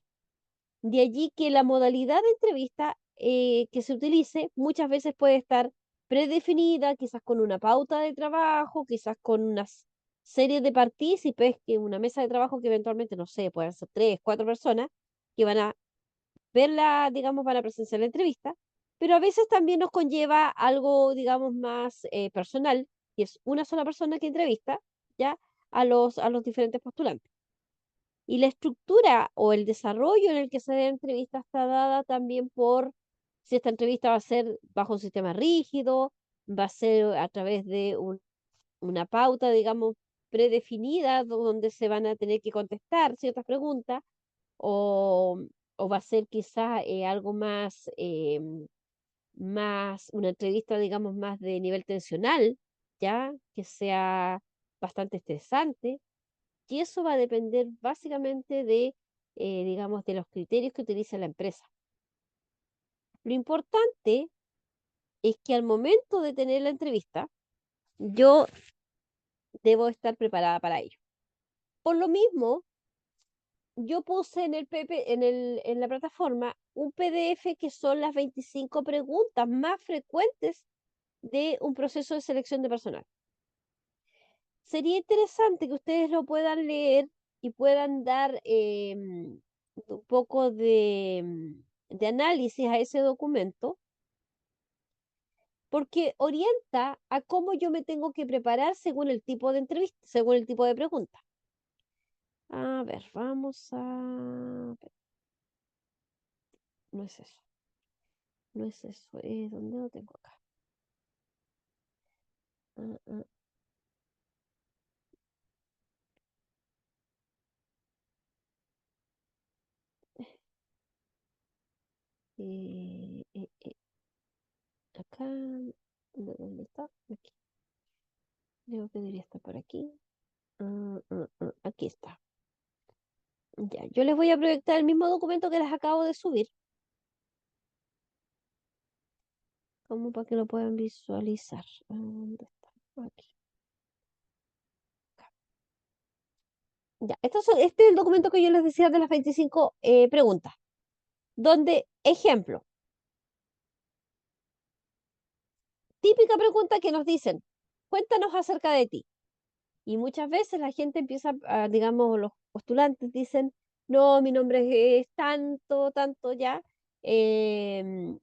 De allí que la modalidad de entrevista que se utilice muchas veces puede estar predefinida, quizás con una pauta de trabajo, quizás con una serie de partícipes, que una mesa de trabajo que eventualmente, no sé, pueden ser 3, 4 personas que van a verla, digamos, van a presenciar la entrevista, pero a veces también nos conlleva algo, digamos, más personal, y es una sola persona que entrevista, ¿ya? A los diferentes postulantes. Y la estructura o el desarrollo en el que se dé la entrevista está dada también por si esta entrevista va a ser bajo un sistema rígido, va a ser a través de una pauta, digamos, predefinida, donde se van a tener que contestar ciertas preguntas, o, o va a ser quizás algo más, una entrevista, digamos, más de nivel tensional, ¿ya? Que sea bastante estresante. Y eso va a depender básicamente de, digamos, de los criterios que utiliza la empresa. Lo importante es que al momento de tener la entrevista, yo debo estar preparada para ello. Por lo mismo, yo puse en el en la plataforma un PDF que son las 25 preguntas más frecuentes de un proceso de selección de personal. Sería interesante que ustedes lo puedan leer y puedan dar un poco de análisis a ese documento, porque orienta a cómo yo me tengo que preparar según el tipo de entrevista, según el tipo de pregunta. A ver, vamos a ver. No es eso. No es eso. ¿Dónde lo tengo acá? Ah, ah, acá. ¿Dónde está? Aquí. Creo que debería estar por aquí. Aquí está. Ya, yo les voy a proyectar el mismo documento que les acabo de subir, como para que lo puedan visualizar. ¿Dónde está? Aquí. Acá. Ya, este es el documento que yo les decía de las 25 preguntas, donde, ejemplo, típica pregunta que nos dicen, cuéntanos acerca de ti. Y muchas veces la gente empieza, digamos, los postulantes dicen, no, mi nombre es tanto, tanto ya, em,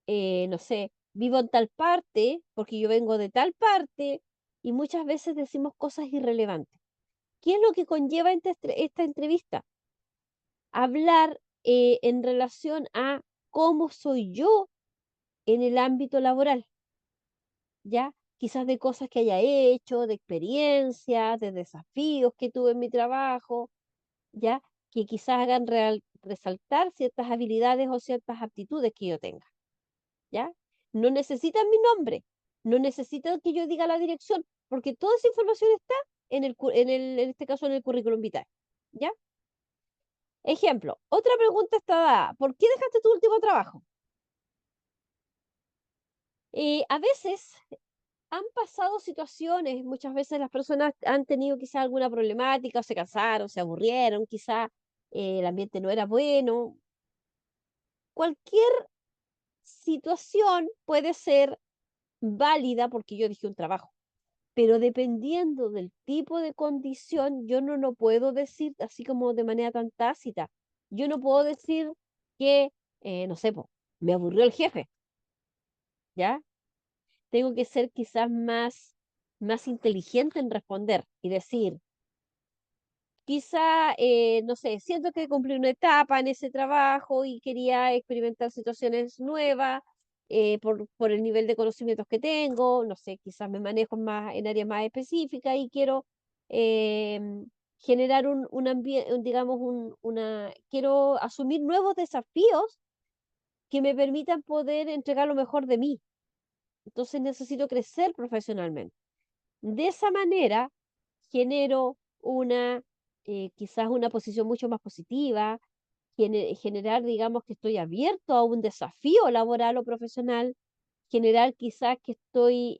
no sé, vivo en tal parte, porque yo vengo de tal parte, y muchas veces decimos cosas irrelevantes. ¿Qué es lo que conlleva esta entrevista? Hablar en relación a cómo soy yo en el ámbito laboral, ¿ya? Quizás de cosas que haya hecho, de experiencias, de desafíos que tuve en mi trabajo, ¿ya? Que quizás hagan resaltar ciertas habilidades o ciertas aptitudes que yo tenga, ¿ya? No necesitan mi nombre, no necesitan que yo diga la dirección, porque toda esa información está en este caso en el currículum vitae, ¿ya? Ejemplo, otra pregunta está dada, ¿por qué dejaste tu último trabajo? A veces han pasado situaciones, muchas veces las personas han tenido quizá alguna problemática, o se cansaron, se aburrieron, quizá el ambiente no era bueno. Cualquier situación puede ser válida porque yo dije un trabajo, pero dependiendo del tipo de condición, yo no lo puedo decir así como de manera tan tácita. Yo no puedo decir que, no sé, po, me aburrió el jefe, ¿ya? Tengo que ser quizás más inteligente en responder y decir, quizá, no sé, siento que cumplí una etapa en ese trabajo y quería experimentar situaciones nuevas por el nivel de conocimientos que tengo, no sé, quizás me manejo más en áreas más específicas y quiero generar un ambiente, digamos, quiero asumir nuevos desafíos que me permitan poder entregar lo mejor de mí. Entonces necesito crecer profesionalmente. De esa manera genero quizás una posición mucho más positiva, generar, digamos, que estoy abierto a un desafío laboral o profesional, generar quizás que estoy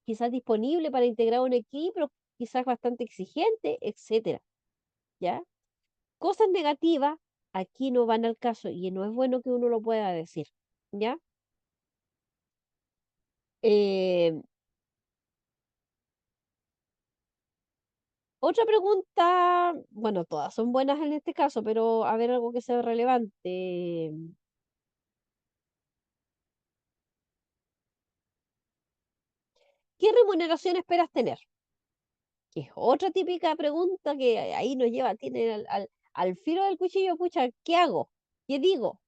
quizás disponible para integrar un equipo, quizás bastante exigente, etcétera, ¿ya? Cosas negativas aquí no van al caso y no es bueno que uno lo pueda decir, ¿ya? Eh, Otra pregunta, bueno, todas son buenas en este caso, pero a ver algo que sea relevante. ¿Qué remuneración esperas tener? Que es otra típica pregunta que ahí nos lleva, tiene al filo del cuchillo, pucha, ¿qué hago? ¿Qué digo?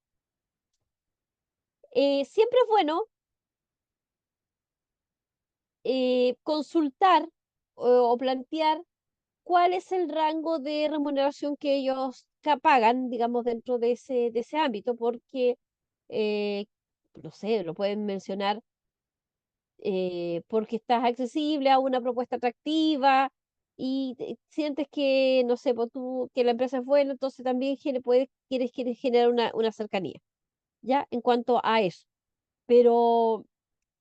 Siempre es bueno consultar o plantear cuál es el rango de remuneración que ellos pagan, digamos, dentro de ese ámbito, porque, eh, no sé, lo pueden mencionar porque estás accesible a una propuesta atractiva y sientes que, no sé, pues tú, que la empresa es buena, entonces también quieres generar una cercanía, ¿ya? En cuanto a eso. Pero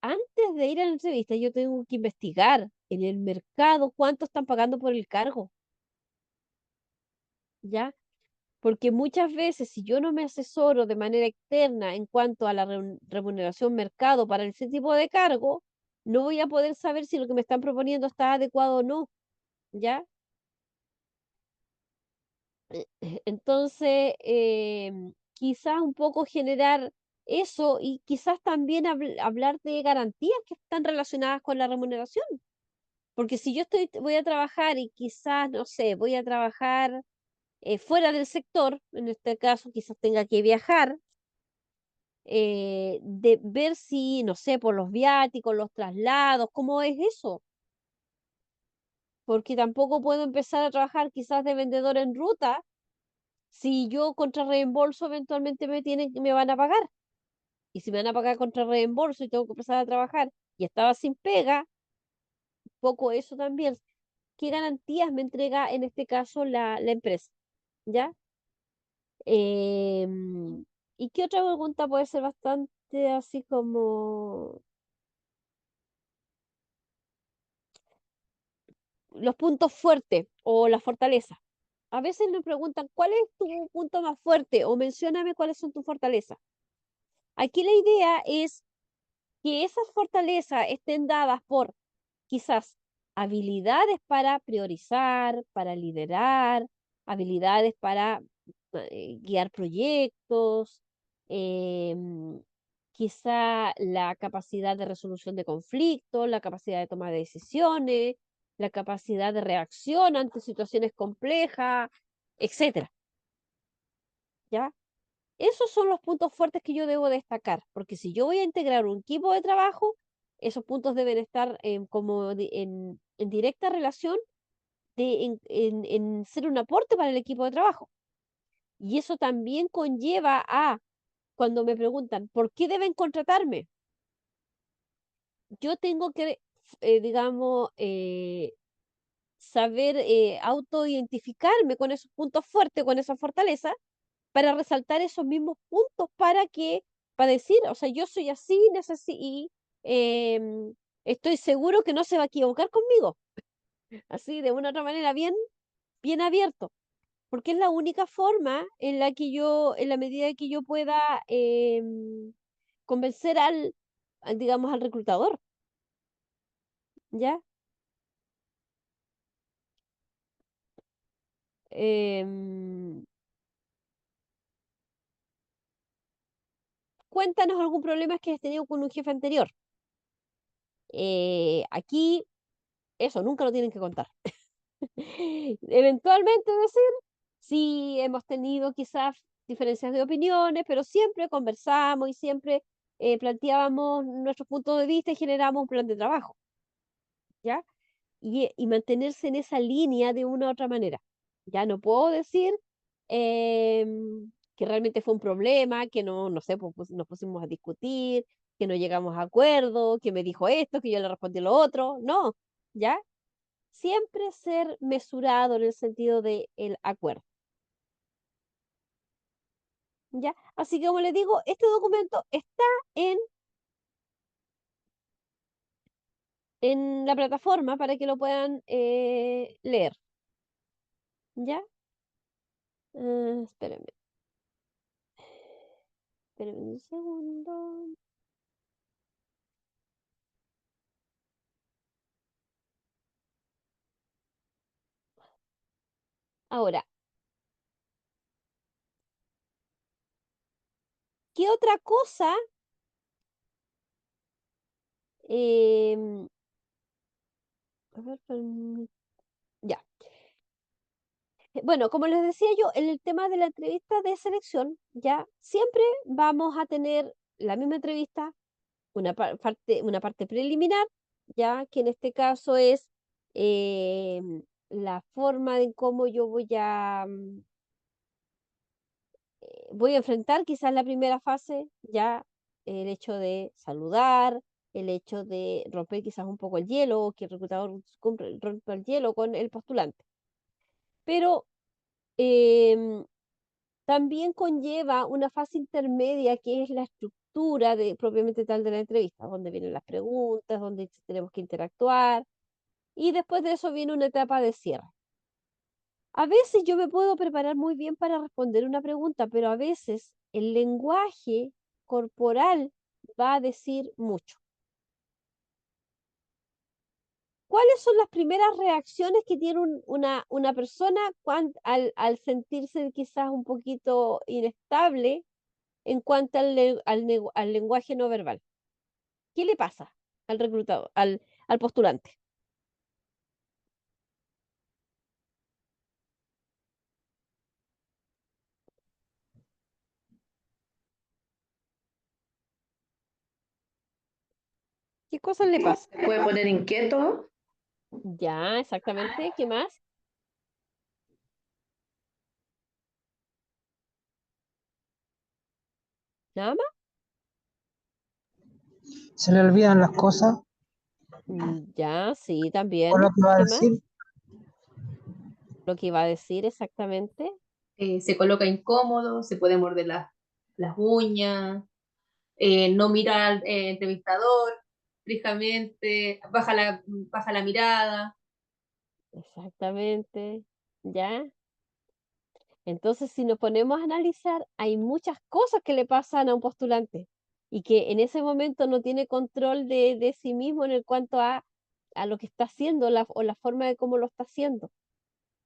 antes de ir a la entrevista, yo tengo que investigar en el mercado cuánto están pagando por el cargo, ¿ya? Porque muchas veces, si yo no me asesoro de manera externa en cuanto a la remuneración mercado para ese tipo de cargo, no voy a poder saber si lo que me están proponiendo está adecuado o no, ¿ya? Entonces, quizás un poco generar eso y quizás también hablar de garantías que están relacionadas con la remuneración. Porque si yo voy a trabajar y quizás, no sé, voy a trabajar fuera del sector, en este caso quizás tenga que viajar, de ver si, no sé, por los viáticos, los traslados, ¿cómo es eso? Porque tampoco puedo empezar a trabajar quizás de vendedor en ruta si yo contra reembolso eventualmente me van a pagar. Y si me van a pagar contra reembolso y tengo que empezar a trabajar y estaba sin pega, poco eso también. ¿Qué garantías me entrega en este caso la empresa? ¿Ya? ¿Y qué otra pregunta puede ser bastante así como los puntos fuertes o la fortaleza? A veces nos preguntan, ¿cuál es tu punto más fuerte? O mencióname cuáles son tus fortalezas. Aquí la idea es que esas fortalezas estén dadas por quizás habilidades para priorizar, para liderar, habilidades para guiar proyectos, em, quizá la capacidad de resolución de conflictos, la capacidad de toma de decisiones, la capacidad de reacción ante situaciones complejas, etcétera, ¿ya? Esos son los puntos fuertes que yo debo destacar, porque si yo voy a integrar un equipo de trabajo, esos puntos deben estar en directa relación en ser un aporte para el equipo de trabajo. Y eso también conlleva a, cuando me preguntan, ¿por qué deben contratarme? Yo tengo que, digamos, saber autoidentificarme con esos puntos fuertes, con esa fortaleza, para resaltar esos mismos puntos para decir, o sea, yo soy así, y estoy seguro que no se va a equivocar conmigo. Así, de una u otra manera, bien abierto. Porque es la única forma en la que en la medida que yo pueda convencer digamos, al reclutador, ¿ya? Em, Cuéntanos algún problema que has tenido con un jefe anterior. Aquí, eso, nunca lo tienen que contar. Eventualmente decir si hemos tenido quizás diferencias de opiniones, pero siempre conversamos y siempre planteábamos nuestros puntos de vista y generábamos un plan de trabajo, ¿ya? Y mantenerse en esa línea de una u otra manera. Ya no puedo decir que realmente fue un problema, que no sé, pues, nos pusimos a discutir, que no llegamos a acuerdo, que me dijo esto, que yo le respondí lo otro. No, ¿ya? Siempre ser mesurado en el sentido de el acuerdo. ¿Ya? Así que como les digo, este documento está en, en la plataforma para que lo puedan leer. ¿Ya? Espérenme. Espérenme un segundo. Ahora, ¿qué otra cosa? Em, a ver, ya. Bueno, como les decía yo, en el tema de la entrevista de selección, ya siempre vamos a tener la misma entrevista, una parte preliminar, ya que en este caso es la forma en cómo yo voy a enfrentar quizás la primera fase, ya el hecho de saludar, el hecho de romper quizás un poco el hielo, o que el reclutador rompa el hielo con el postulante. Pero em, también conlleva una fase intermedia que es la estructura propiamente tal de la entrevista, donde vienen las preguntas, donde tenemos que interactuar, y después de eso viene una etapa de cierre. A veces yo me puedo preparar muy bien para responder una pregunta, pero a veces el lenguaje corporal va a decir mucho. ¿Cuáles son las primeras reacciones que tiene una persona al sentirse quizás un poquito inestable en cuanto al lenguaje no verbal? ¿Qué le pasa al reclutado, al postulante? ¿Qué cosas le pasa? Se puede poner inquieto, Ya, exactamente. ¿Qué más? ¿Nada más? Se le olvidan las cosas Ya, sí, o también. lo que va a ¿Qué decir. más? Lo que iba a decir exactamente. Se coloca incómodo, se puede morder las uñas, no mira al entrevistador fijamente, baja la mirada. Exactamente. ¿Ya? Entonces, si nos ponemos a analizar, hay muchas cosas que le pasan a un postulante y que en ese momento no tiene control de sí mismo en el cuanto a lo que está haciendo o la forma de cómo lo está haciendo,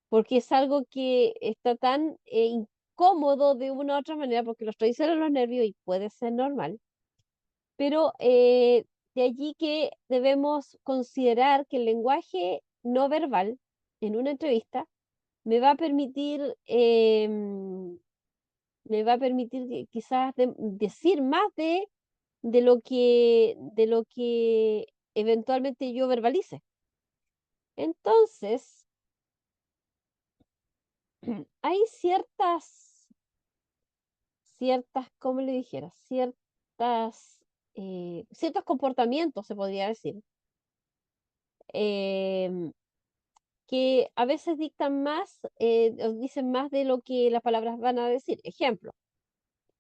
porque es algo que está tan incómodo de una u otra manera, porque los traicionan los nervios y puede ser normal, pero de allí que debemos considerar que el lenguaje no verbal en una entrevista me va a permitir quizás decir más de lo que eventualmente yo verbalice. Entonces, hay ¿cómo le dijera? Ciertos comportamientos, se podría decir, em, que a veces dictan más, o dicen más de lo que las palabras van a decir. Ejemplo,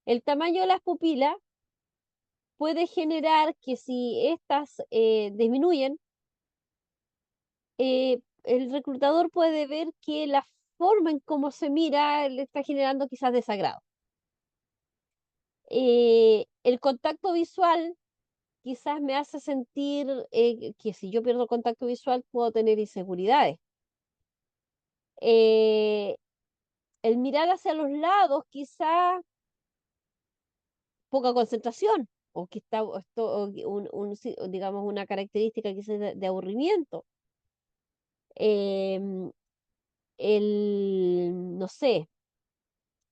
el tamaño de las pupilas puede generar que si estas disminuyen, el reclutador puede ver que la forma en cómo se mira le está generando quizás desagrado. El contacto visual quizás me hace sentir que si yo pierdo contacto visual puedo tener inseguridades. Eh, el mirar hacia los lados quizás poca concentración o que está digamos una característica quizás de aburrimiento. Em, no sé,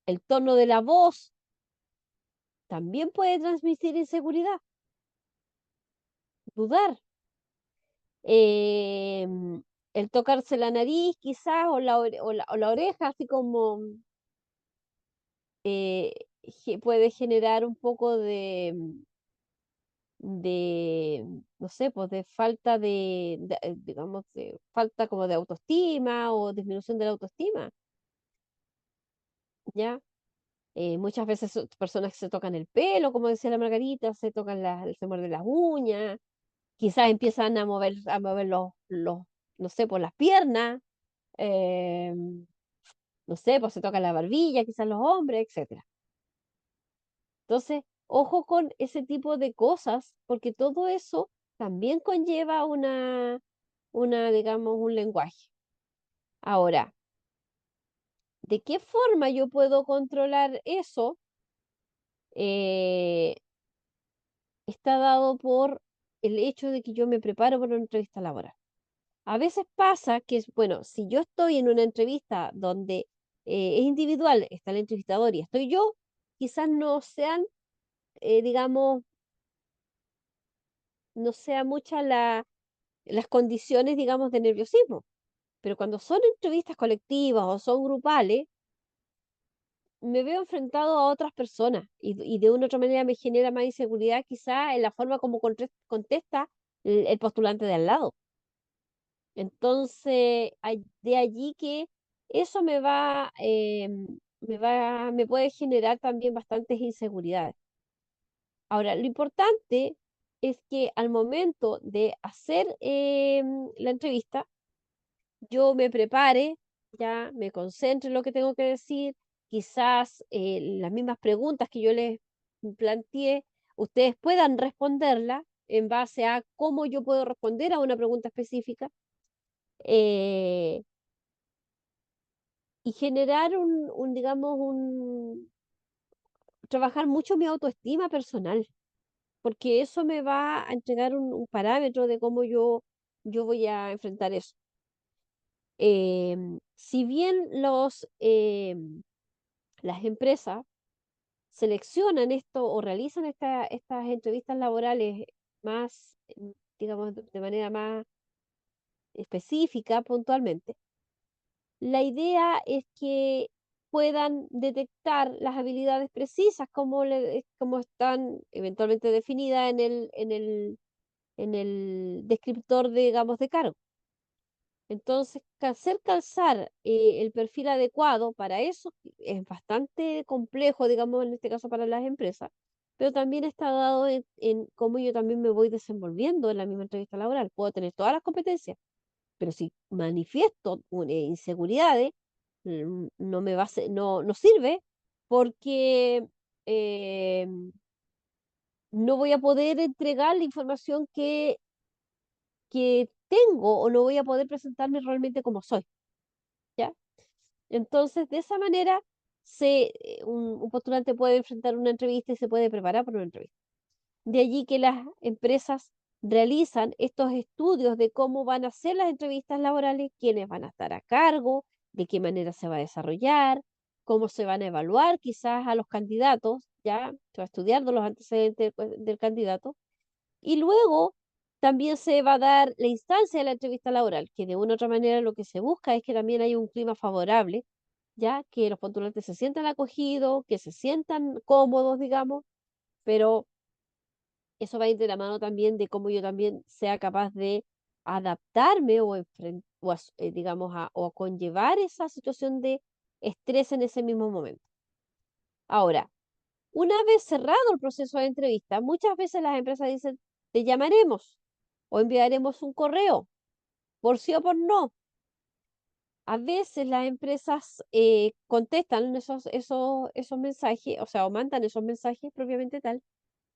el tono de la voz también puede transmitir inseguridad, dudar. El tocarse la nariz quizás o la oreja, así como puede generar un poco de, no sé, pues de falta digamos, de falta como de autoestima o disminución de la autoestima, ¿ya? Muchas veces son personas que se tocan el pelo, como decía la Margarita, se muerden las uñas, quizás empiezan a mover no sé, por las piernas, eh, no sé, pues se tocan la barbilla, quizás los hombres, etcétera. Entonces, ojo con ese tipo de cosas, porque todo eso también conlleva digamos, un lenguaje. Ahora, ¿de qué forma yo puedo controlar eso? Eh, Está dado por el hecho de que yo me preparo para una entrevista laboral. A veces pasa que, bueno, si yo estoy en una entrevista donde es individual, está el entrevistador y estoy yo, quizás no sean, digamos, no sea mucha las condiciones, digamos, de nerviosismo. Pero cuando son entrevistas colectivas o son grupales, me veo enfrentado a otras personas y de una u otra manera me genera más inseguridad quizá en la forma como contesta el postulante de al lado. Entonces, de allí que eso me puede generar también bastantes inseguridades. Ahora, lo importante es que al momento de hacer la entrevista, yo me prepare, ya me concentre en lo que tengo que decir, quizás las mismas preguntas que yo les planteé, ustedes puedan responderlas en base a cómo yo puedo responder a una pregunta específica eh, y generar digamos, trabajar mucho mi autoestima personal, porque eso me va a entregar un parámetro de cómo yo voy a enfrentar eso. Si bien las empresas seleccionan esto o realizan estas entrevistas laborales más, digamos, de manera más específica, puntualmente, la idea es que puedan detectar las habilidades precisas como están eventualmente definidas en el descriptor, digamos, de cargo. Entonces, hacer calzar el perfil adecuado para eso es bastante complejo, digamos, en este caso para las empresas, pero también está dado en cómo yo también me voy desenvolviendo en la misma entrevista laboral. Puedo tener todas las competencias, pero si manifiesto inseguridades, no me va a no sirve porque eh, no voy a poder entregar la información que tengo o no voy a poder presentarme realmente como soy, ¿ya? Entonces, de esa manera, un postulante puede enfrentar una entrevista y se puede preparar para una entrevista. De allí que las empresas realizan estos estudios de cómo van a ser las entrevistas laborales, quiénes van a estar a cargo, de qué manera se va a desarrollar, cómo se van a evaluar quizás a los candidatos, ya se va a estudiar de los antecedentes del candidato, y luego también se va a dar la instancia de la entrevista laboral, que de una u otra manera lo que se busca es que también haya un clima favorable, ya que los postulantes se sientan acogidos, que se sientan cómodos, digamos, pero eso va a ir de la mano también de cómo yo también sea capaz de adaptarme digamos, o conllevar esa situación de estrés en ese mismo momento. Ahora, una vez cerrado el proceso de entrevista, muchas veces las empresas dicen, te llamaremos o enviaremos un correo, por sí o por no. A veces las empresas contestan esos mensajes, o sea, o mandan esos mensajes propiamente tal,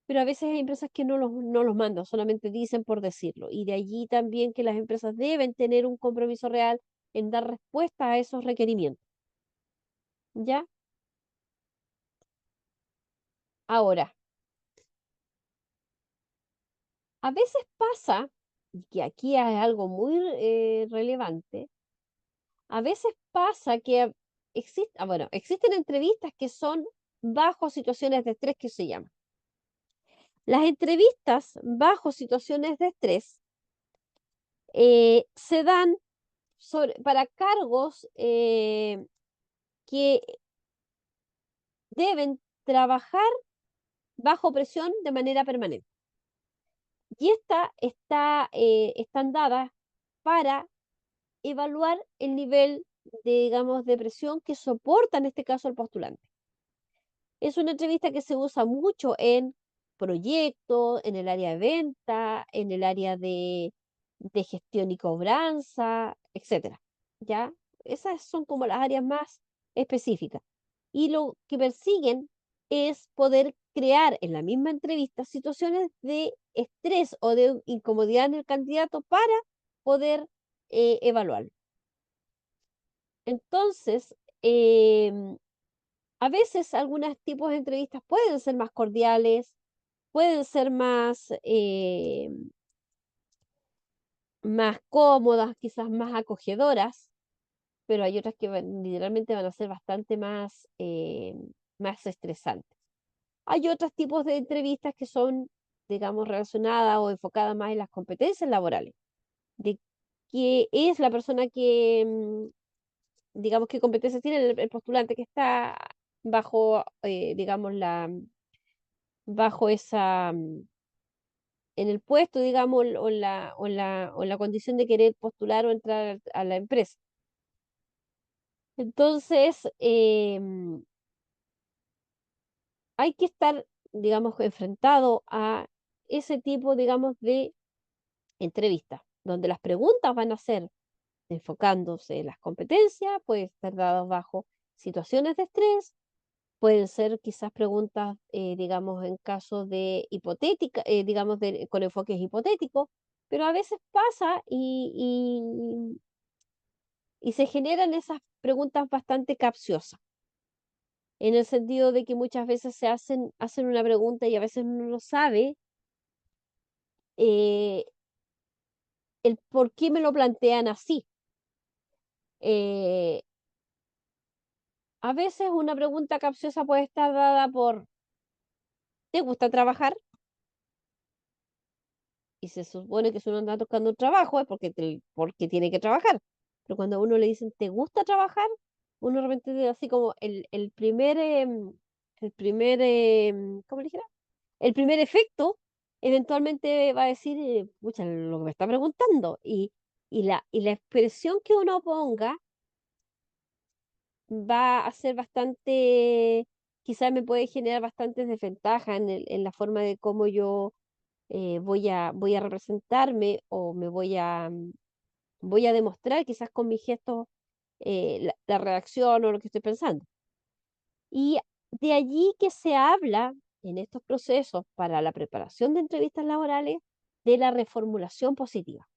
pero a veces hay empresas que no los mandan, solamente dicen por decirlo. Y de allí también que las empresas deben tener un compromiso real en dar respuesta a esos requerimientos. ¿Ya? Ahora, a veces pasa, y que aquí hay algo muy relevante, a veces pasa que bueno, existen entrevistas que son bajo situaciones de estrés que se llama. Las entrevistas bajo situaciones de estrés se dan para cargos que deben trabajar bajo presión de manera permanente. Y están dadas para evaluar el nivel de, digamos, de presión que soporta en este caso el postulante. Es una entrevista que se usa mucho en proyectos, en el área de venta, en el área de gestión y cobranza, etcétera. ¿Ya? Esas son como las áreas más específicas. Y lo que persiguen es poder crear en la misma entrevista situaciones de estrés o de incomodidad en el candidato para poder evaluarlo. Entonces, a veces algunos tipos de entrevistas pueden ser más cordiales, pueden ser más cómodas, quizás más acogedoras, pero hay otras que literalmente van a ser bastante más estresantes. Hay otros tipos de entrevistas que son, digamos, relacionadas o enfocadas más en las competencias laborales, de qué es la persona digamos, qué competencias tiene el postulante que está bajo, digamos, bajo en el puesto, digamos, o en la condición de querer postular o entrar a la empresa. Entonces, hay que estar, digamos, enfrentado a ese tipo, digamos, de entrevistas, donde las preguntas van a ser enfocándose en las competencias, pueden estar dadas bajo situaciones de estrés, pueden ser quizás preguntas, digamos, en casos de hipotética, digamos, con enfoques hipotéticos, pero a veces pasa y se generan esas preguntas bastante capciosas, en el sentido de que muchas veces hacen una pregunta y a veces uno no sabe eh, el por qué me lo plantean así. Eh, a veces una pregunta capciosa puede estar dada por, ¿te gusta trabajar? Y se supone que si uno anda buscando un trabajo es porque tiene que trabajar. Pero cuando a uno le dicen, ¿te gusta trabajar? Uno de repente tiene así como ¿cómo le dijera? El primer efecto, eventualmente va a decir, pucha, lo que me está preguntando. Y la expresión que uno ponga va a ser bastante, quizás me puede generar bastantes desventajas en la forma de cómo yo voy a representarme o voy a demostrar quizás con mis gestos la reacción o lo que estoy pensando. Y de allí que se habla en estos procesos para la preparación de entrevistas laborales de la reformulación positiva.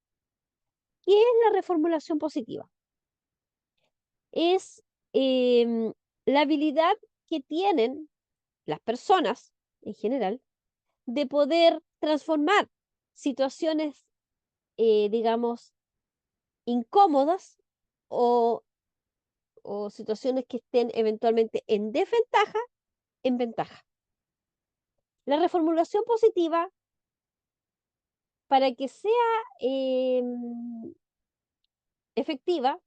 ¿Qué es la reformulación positiva? Es la habilidad que tienen las personas en general de poder transformar situaciones, digamos, incómodas o, o situaciones que estén eventualmente en desventaja en ventaja. La reformulación positiva, para que sea efectiva,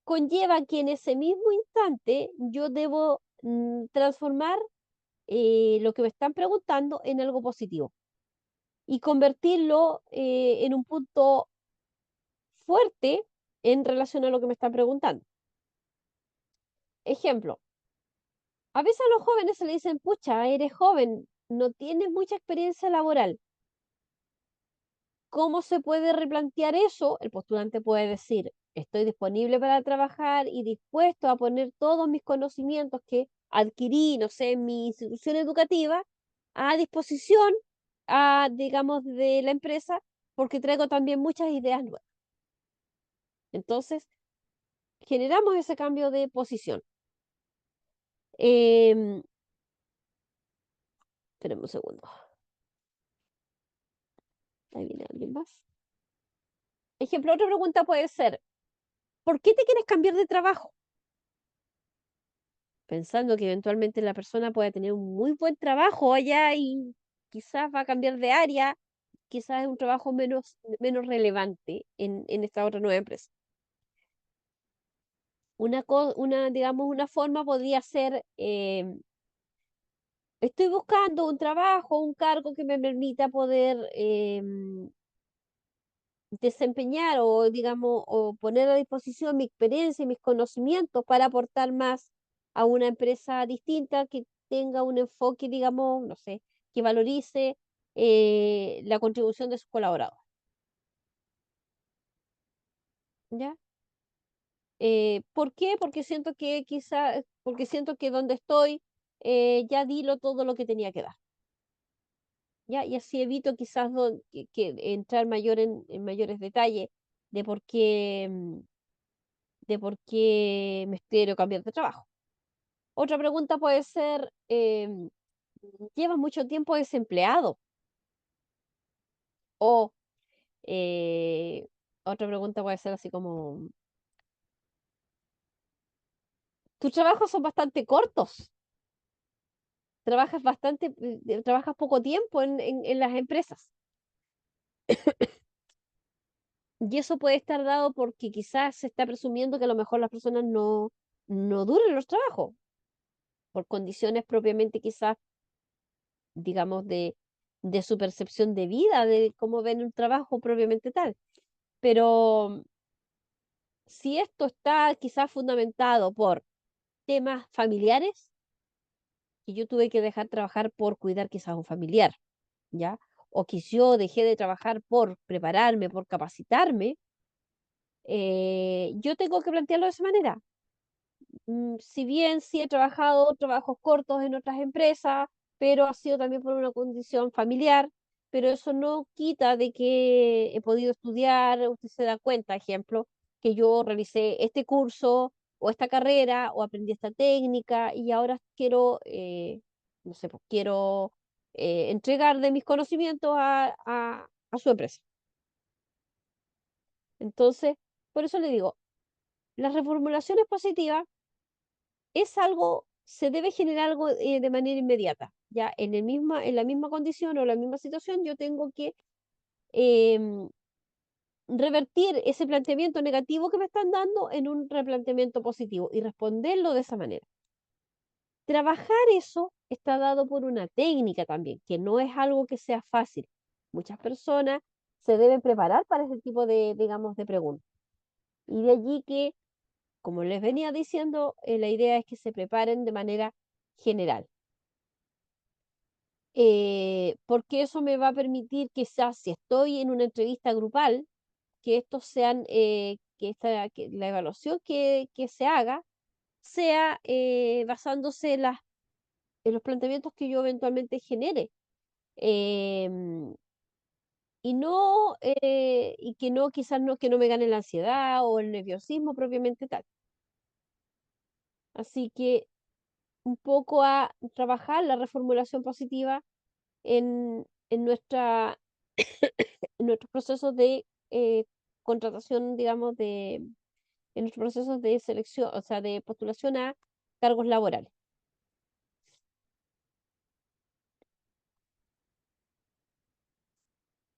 conlleva que en ese mismo instante yo debo transformar lo que me están preguntando en algo positivo y convertirlo en un punto fuerte en relación a lo que me están preguntando. Ejemplo, a veces a los jóvenes se le dicen, pucha, eres joven, no tienes mucha experiencia laboral. ¿Cómo se puede replantear eso? El postulante puede decir, estoy disponible para trabajar y dispuesto a poner todos mis conocimientos que adquirí, no sé, en mi institución educativa a disposición, digamos, de la empresa, porque traigo también muchas ideas nuevas. Entonces, generamos ese cambio de posición. Em, Espérenme un segundo. Ahí viene alguien más. Ejemplo, otra pregunta puede ser, ¿por qué te quieres cambiar de trabajo? pensando que eventualmente la persona pueda tener un muy buen trabajo allá y quizás va a cambiar de área, quizás es un trabajo menos relevante en esta otra nueva empresa. Digamos, una forma podría ser, estoy buscando un trabajo, un cargo que me permita poder desempeñar o, digamos, o poner a disposición mi experiencia y mis conocimientos para aportar más a una empresa distinta que tenga un enfoque, digamos, no sé, que valorice la contribución de sus colaboradores. ¿Ya? ¿Por qué? Porque siento que donde estoy ya todo lo que tenía que dar. ¿Ya? Y así evito quizás que entrar en mayores detalles de por qué, me quiero cambiar de trabajo. Otra pregunta puede ser, ¿llevas mucho tiempo desempleado? O eh, otra pregunta puede ser así como, tus trabajos son bastante cortos, trabajas poco tiempo en las empresas. Y eso puede estar dado porque quizás se está presumiendo que a lo mejor las personas no duran los trabajos, por condiciones propiamente quizás, digamos, de su percepción de vida, de cómo ven un trabajo propiamente tal. Pero si esto está quizás fundamentado por temas familiares, que yo tuve que dejar trabajar por cuidar quizás a un familiar, ¿ya? O que yo dejé de trabajar por prepararme, por capacitarme, yo tengo que plantearlo de esa manera. Si bien sí he trabajado trabajos cortos en otras empresas, pero ha sido también por una condición familiar, pero eso no quita de que he podido estudiar, usted se da cuenta, ejemplo, que yo realicé este curso o esta carrera o aprendí esta técnica y ahora quiero, no sé, pues quiero entregar de mis conocimientos a su empresa. Entonces, por eso le digo, las reformulaciones positivas se debe generar algo de manera inmediata. Ya en la misma condición o la misma situación, yo tengo que em, revertir ese planteamiento negativo que me están dando en un replanteamiento positivo y responderlo de esa manera. Trabajar eso está dado por una técnica también, que no es algo que sea fácil. Muchas personas se deben preparar para ese tipo de, digamos, de preguntas. Y de allí que, como les venía diciendo, la idea es que se preparen de manera general. Porque eso me va a permitir quizás si estoy en una entrevista grupal, que estos sean, que la evaluación que se haga sea basándose en los planteamientos que yo eventualmente genere. em, y que no, quizás no, que no me gane la ansiedad o el nerviosismo propiamente tal. Así que un poco a trabajar la reformulación positiva en en nuestros procesos de contratación, digamos, en nuestros procesos de selección, o sea, de postulación a cargos laborales.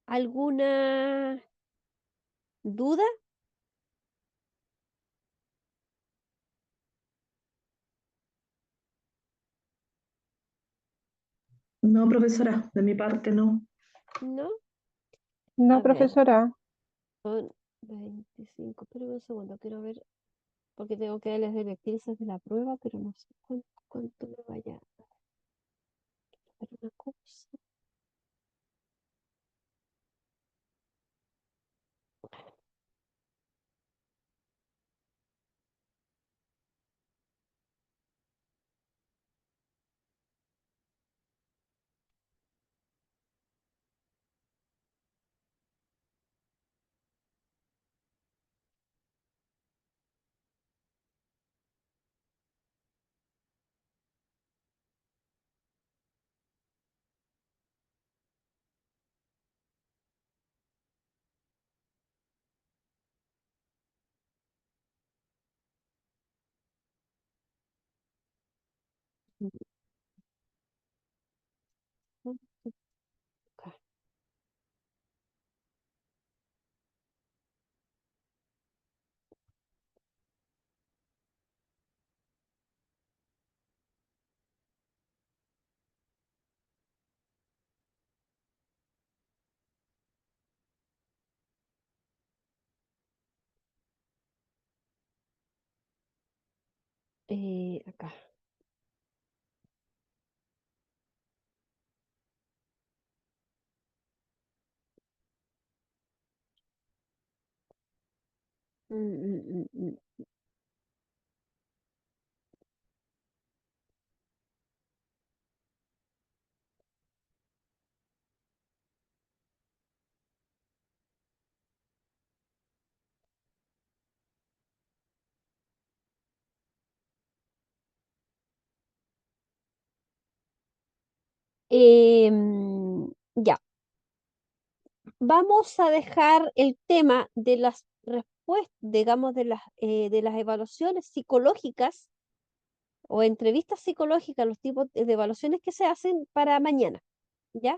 ¿Alguna duda? No, profesora, de mi parte no. ¿No? No, A ver, profesora. son 25, pero un segundo, quiero ver, porque tengo que darles directrices de la prueba, pero no sé cuánto me vaya a dar una cosa. Acá. Mm, mm, mm, mm. Ya, vamos a dejar el tema de las respuestas, digamos, de las evaluaciones psicológicas o entrevistas psicológicas, los tipos de evaluaciones que se hacen para mañana, ¿ya?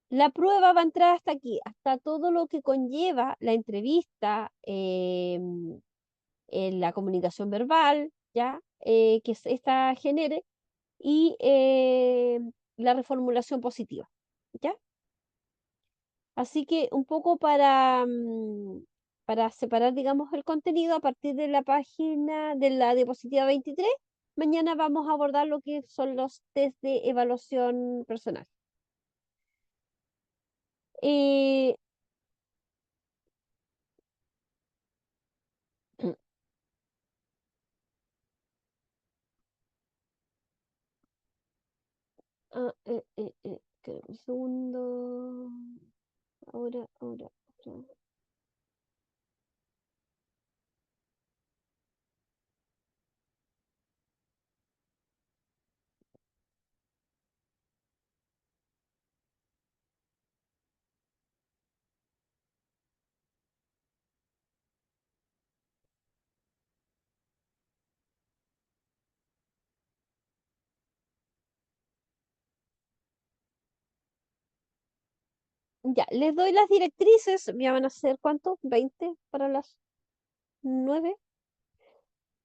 La prueba va a entrar hasta aquí, hasta todo lo que conlleva la entrevista, en la comunicación verbal, ¿ya? Que esta genere y la reformulación positiva, ¿ya? Así que un poco para separar, digamos, el contenido a partir de la página de la diapositiva 23, mañana vamos a abordar lo que son los test de evaluación personal. Eh, espera un segundo. Ahora. Ya, les doy las directrices. Ya van a ser, ¿cuánto? 20 para las 9.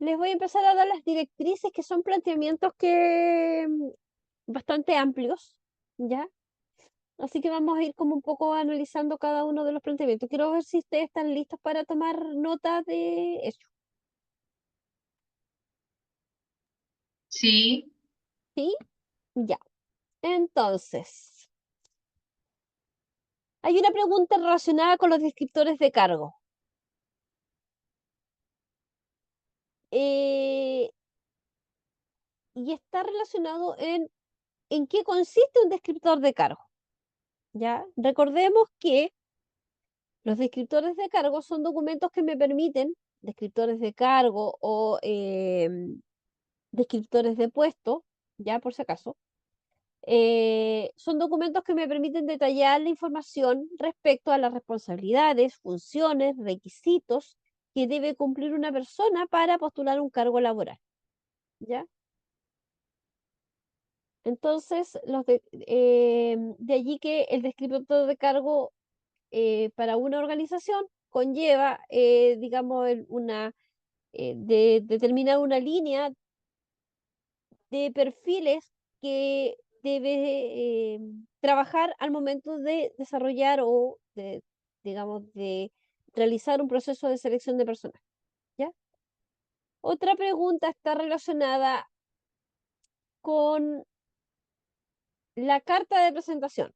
Les voy a empezar a dar las directrices, que son planteamientos que bastante amplios, ¿ya? Así que vamos a ir como un poco analizando cada uno de los planteamientos. Quiero ver si ustedes están listos para tomar nota de eso. Sí, ¿Sí? Ya. Entonces, hay una pregunta relacionada con los descriptores de cargo. Eh, y está relacionado en qué consiste un descriptor de cargo. ¿Ya? Recordemos que los descriptores de cargo son documentos que me permiten, descriptores de cargo o descriptores de puesto, ya por si acaso, son documentos que me permiten detallar la información respecto a las responsabilidades, funciones, requisitos que debe cumplir una persona para postular un cargo laboral, ¿ya? Entonces, de allí que el descriptor de cargo para una organización conlleva, digamos, determinar una línea de perfiles que debe trabajar al momento de desarrollar o digamos, de realizar un proceso de selección de personal, ¿ya? Otra pregunta está relacionada con la carta de presentación.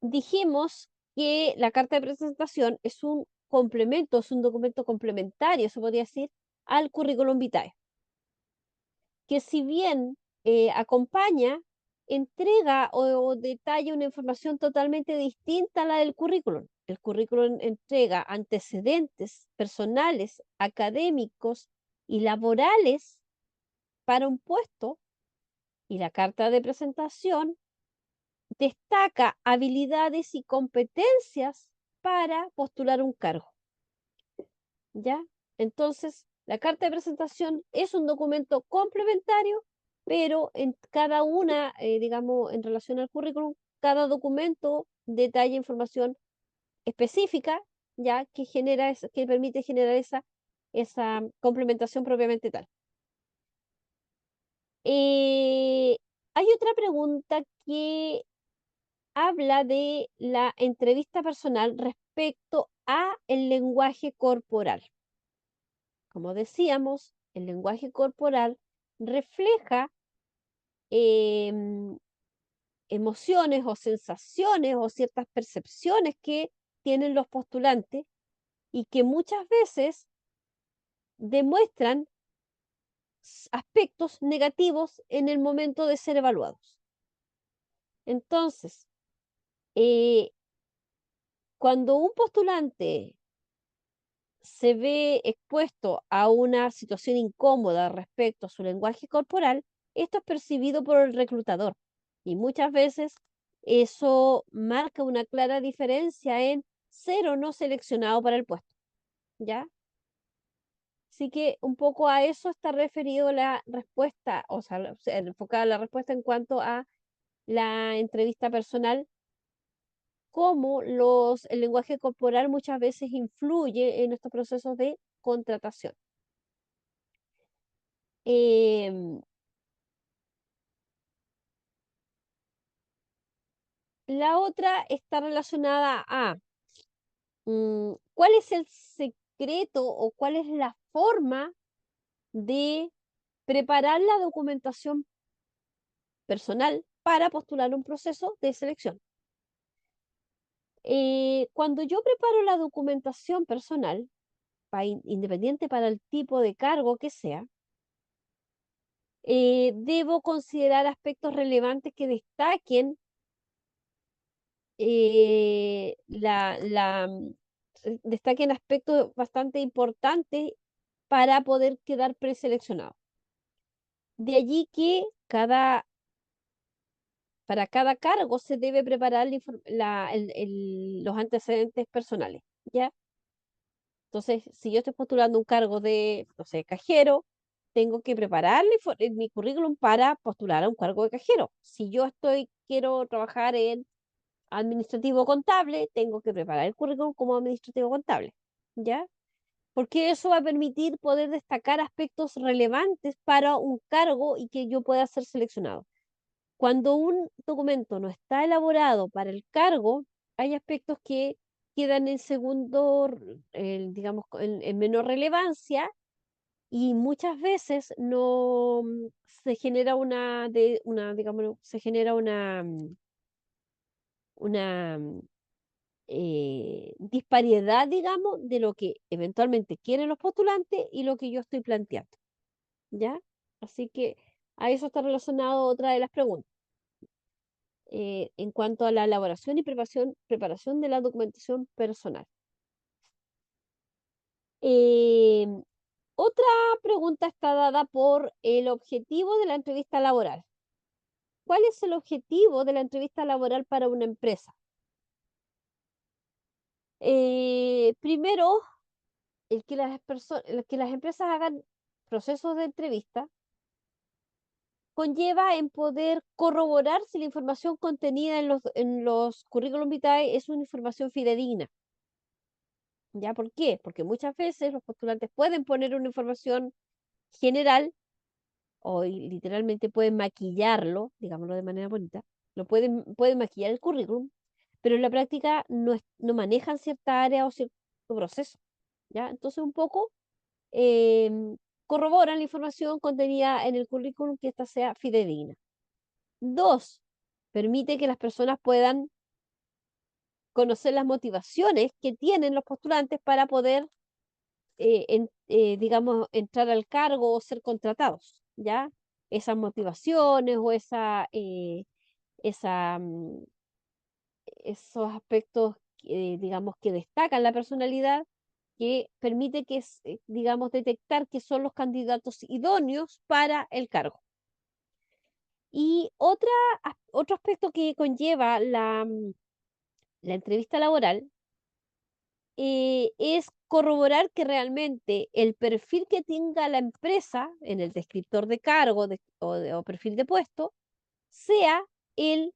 Dijimos que la carta de presentación es un complemento, es un documento complementario, se podría decir, al currículum vitae, que si bien acompaña, entrega o detalla una información totalmente distinta a la del currículum. El currículum entrega antecedentes personales, académicos y laborales para un puesto, y la carta de presentación destaca habilidades y competencias para postular un cargo, ¿ya? Entonces, la carta de presentación es un documento complementario, pero en cada una, digamos, en relación al currículum, cada documento detalla información específica, ¿ya? Que permite generar esa complementación propiamente tal. Eh, Hay otra pregunta que habla de la entrevista personal respecto a el lenguaje corporal. como decíamos, el lenguaje corporal refleja em, emociones o sensaciones o ciertas percepciones que tienen los postulantes y que muchas veces demuestran aspectos negativos en el momento de ser evaluados. Entonces, eh, cuando un postulante se ve expuesto a una situación incómoda respecto a su lenguaje corporal, esto es percibido por el reclutador y muchas veces eso marca una clara diferencia en ser o no seleccionado para el puesto, ¿ya? Así que un poco a eso está referido la respuesta, o sea, enfocada la respuesta en cuanto a la entrevista personal, cómo el lenguaje corporal muchas veces influye en estos procesos de contratación. Em, la otra está relacionada a cuál es el secreto o cuál es la forma de preparar la documentación personal para postular un proceso de selección. Cuando yo preparo la documentación personal, independiente para el tipo de cargo que sea, debo considerar aspectos relevantes que destaquen destaquen aspectos bastante importantes para poder quedar preseleccionado. De allí que para cada cargo se debe preparar los antecedentes personales, ¿ya? Entonces, si yo estoy postulando un cargo de, no sé, cajero, tengo que preparar mi currículum para postular a un cargo de cajero. Si yo quiero trabajar en administrativo contable, tengo que preparar el currículum como administrativo contable, ¿ya? Porque eso va a permitir poder destacar aspectos relevantes para un cargo y que yo pueda ser seleccionado. Cuando un documento no está elaborado para el cargo, hay aspectos que quedan en segundo, digamos, en menor relevancia y muchas veces no se genera digamos, se genera una disparidad, digamos, de lo que eventualmente quieren los postulantes y lo que yo estoy planteando, ¿ya? Así que a eso está relacionado otra de las preguntas. En cuanto a la elaboración y preparación de la documentación personal. Eh, Otra pregunta está dada por el objetivo de la entrevista laboral. ¿Cuál es el objetivo de la entrevista laboral para una empresa? Primero, el que las empresas hagan procesos de entrevista conlleva en poder corroborar si la información contenida en los currículum vitae es una información fidedigna. ¿Ya por qué? Porque muchas veces los postulantes pueden poner una información general o literalmente pueden maquillarlo, digámoslo de manera bonita, pueden maquillar el currículum, pero en la práctica no manejan cierta área o cierto proceso. ¿Ya? Entonces un poco em, corroboran la información contenida en el currículum que ésta sea fidedigna. Dos, permite que las personas puedan conocer las motivaciones que tienen los postulantes para poder digamos, entrar al cargo o ser contratados, ¿ya? Esas motivaciones o esa, mm, esos aspectos, digamos, que destacan la personalidad, que permite digamos, detectar que son los candidatos idóneos para el cargo. Y otro aspecto que conlleva la entrevista laboral es corroborar que realmente el perfil que tenga la empresa en el descriptor de cargo o perfil de puesto sea el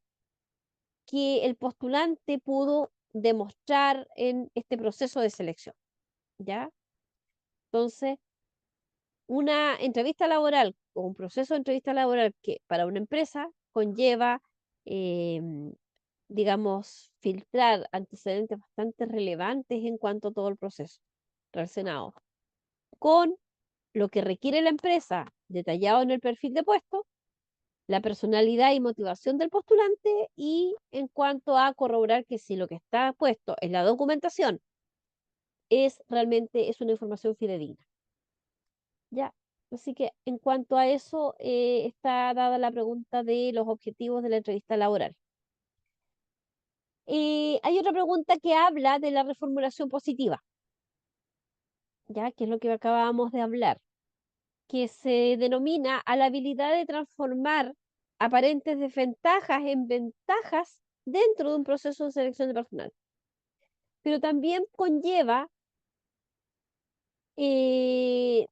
que el postulante pudo demostrar en este proceso de selección, ¿ya? Entonces, una entrevista laboral o un proceso de entrevista laboral que para una empresa conlleva, digamos, filtrar antecedentes bastante relevantes en cuanto a todo el proceso relacionado con lo que requiere la empresa detallado en el perfil de puesto, la personalidad y motivación del postulante y en cuanto a corroborar que si lo que está puesto en la documentación realmente es una información fidedigna. Ya, así que en cuanto a eso, está dada la pregunta de los objetivos de la entrevista laboral. Hay otra pregunta que habla de la reformulación positiva, ya, que es lo que acabábamos de hablar, que se denomina a la habilidad de transformar aparentes desventajas en ventajas dentro de un proceso de selección de personal. Pero también conlleva eh,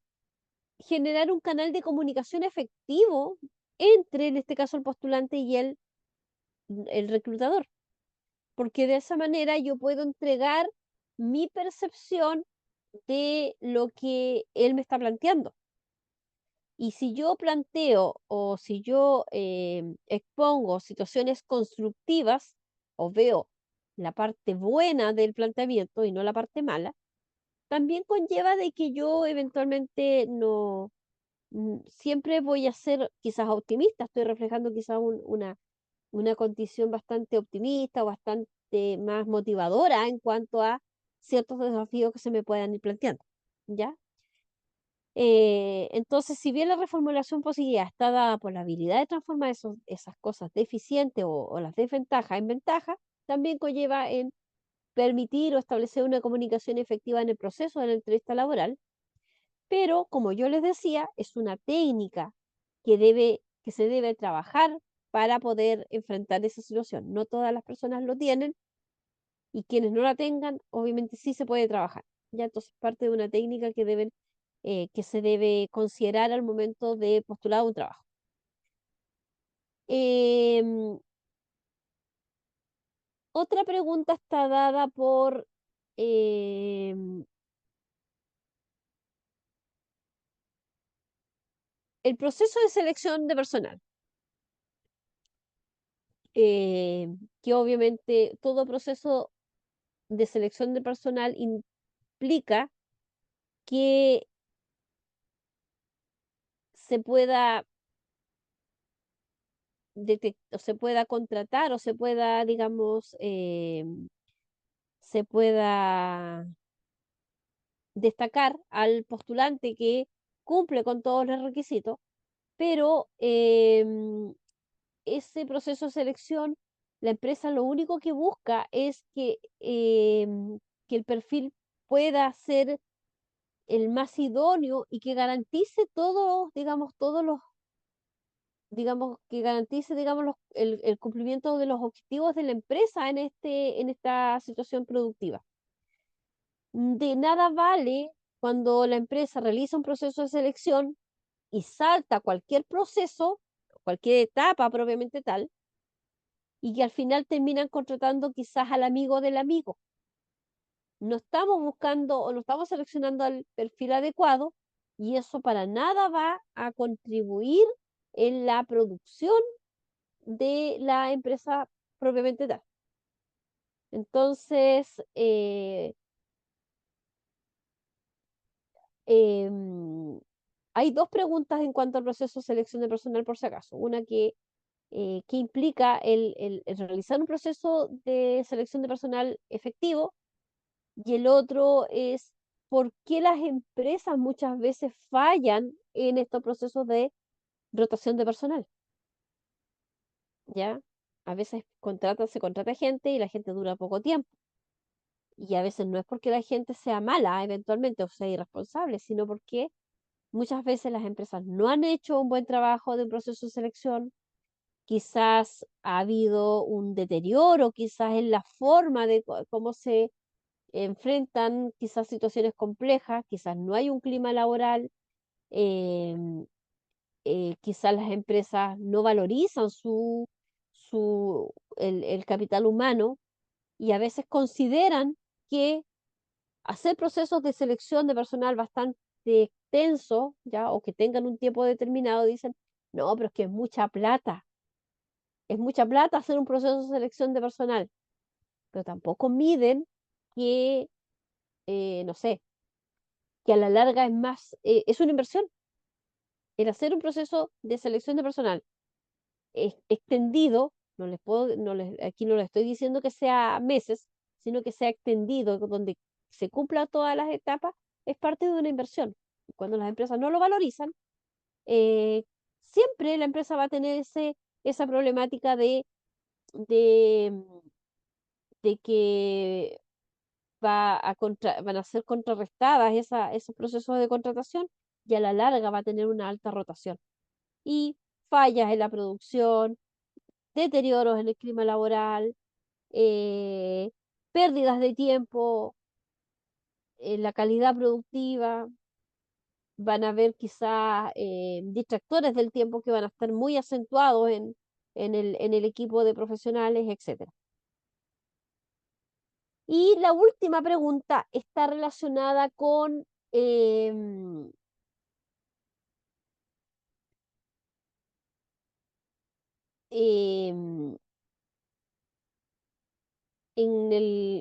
generar un canal de comunicación efectivo entre, en este caso, el postulante y el reclutador, porque de esa manera yo puedo entregar mi percepción de lo que él me está planteando. Y si yo planteo o si yo expongo situaciones constructivas o veo la parte buena del planteamiento y no la parte mala, también conlleva de que yo eventualmente no siempre voy a ser quizás optimista, estoy reflejando quizás una condición bastante optimista o bastante más motivadora en cuanto a ciertos desafíos que se me puedan ir planteando, ¿ya? Entonces, si bien la reformulación positiva está dada por la habilidad de transformar esas cosas deficientes o las desventajas en ventajas, también conlleva en permitir o establecer una comunicación efectiva en el proceso de la entrevista laboral, pero como yo les decía, es una técnica que se debe trabajar para poder enfrentar esa situación. No todas las personas lo tienen y quienes no la tengan, obviamente sí se puede trabajar. Ya entonces parte de una técnica que se debe considerar al momento de postular a un trabajo. Em, Otra pregunta está dada por em, el proceso de selección de personal. Que obviamente todo proceso de selección de personal implica que se pueda o se pueda contratar o se pueda, digamos, se pueda destacar al postulante que cumple con todos los requisitos, pero ese proceso de selección, la empresa lo único que busca es que el perfil pueda ser el más idóneo y que garantice todos, digamos, digamos, que garantice, digamos, el cumplimiento de los objetivos de la empresa en esta situación productiva. De nada vale cuando la empresa realiza un proceso de selección y salta cualquier proceso, cualquier etapa propiamente tal, y que al final terminan contratando quizás al amigo del amigo. No estamos buscando o no estamos seleccionando al perfil adecuado y eso para nada va a contribuir en la producción de la empresa propiamente tal. Entonces, hay dos preguntas en cuanto al proceso de selección de personal, por si acaso. Una que implica el realizar un proceso de selección de personal efectivo y el otro es por qué las empresas muchas veces fallan en estos procesos de rotación de personal, ¿ya? A veces se contrata gente y la gente dura poco tiempo. Y a veces no es porque la gente sea mala eventualmente o sea irresponsable, sino porque muchas veces las empresas no han hecho un buen trabajo de un proceso de selección, quizás ha habido un deterioro, quizás en la forma de cómo se enfrentan quizás situaciones complejas, quizás no hay un clima laboral, em, quizás las empresas no valorizan el capital humano y a veces consideran que hacer procesos de selección de personal bastante extensos, ya, o que tengan un tiempo determinado, dicen, no, pero es que es mucha plata hacer un proceso de selección de personal, pero tampoco miden que, no sé, que a la larga es más, es una inversión. El hacer un proceso de selección de personal extendido, aquí no les estoy diciendo que sea meses, sino que sea extendido, donde se cumpla todas las etapas, es parte de una inversión. Cuando las empresas no lo valorizan, eh, siempre la empresa va a tener esa problemática de, de que van a ser contrarrestadas esos procesos de contratación y a la larga va a tener una alta rotación. Y fallas en la producción, deterioros en el clima laboral, eh, pérdidas de tiempo en la calidad productiva, van a haber quizás distractores del tiempo que van a estar muy acentuados en el equipo de profesionales, etcétera. Y la última pregunta está relacionada con em,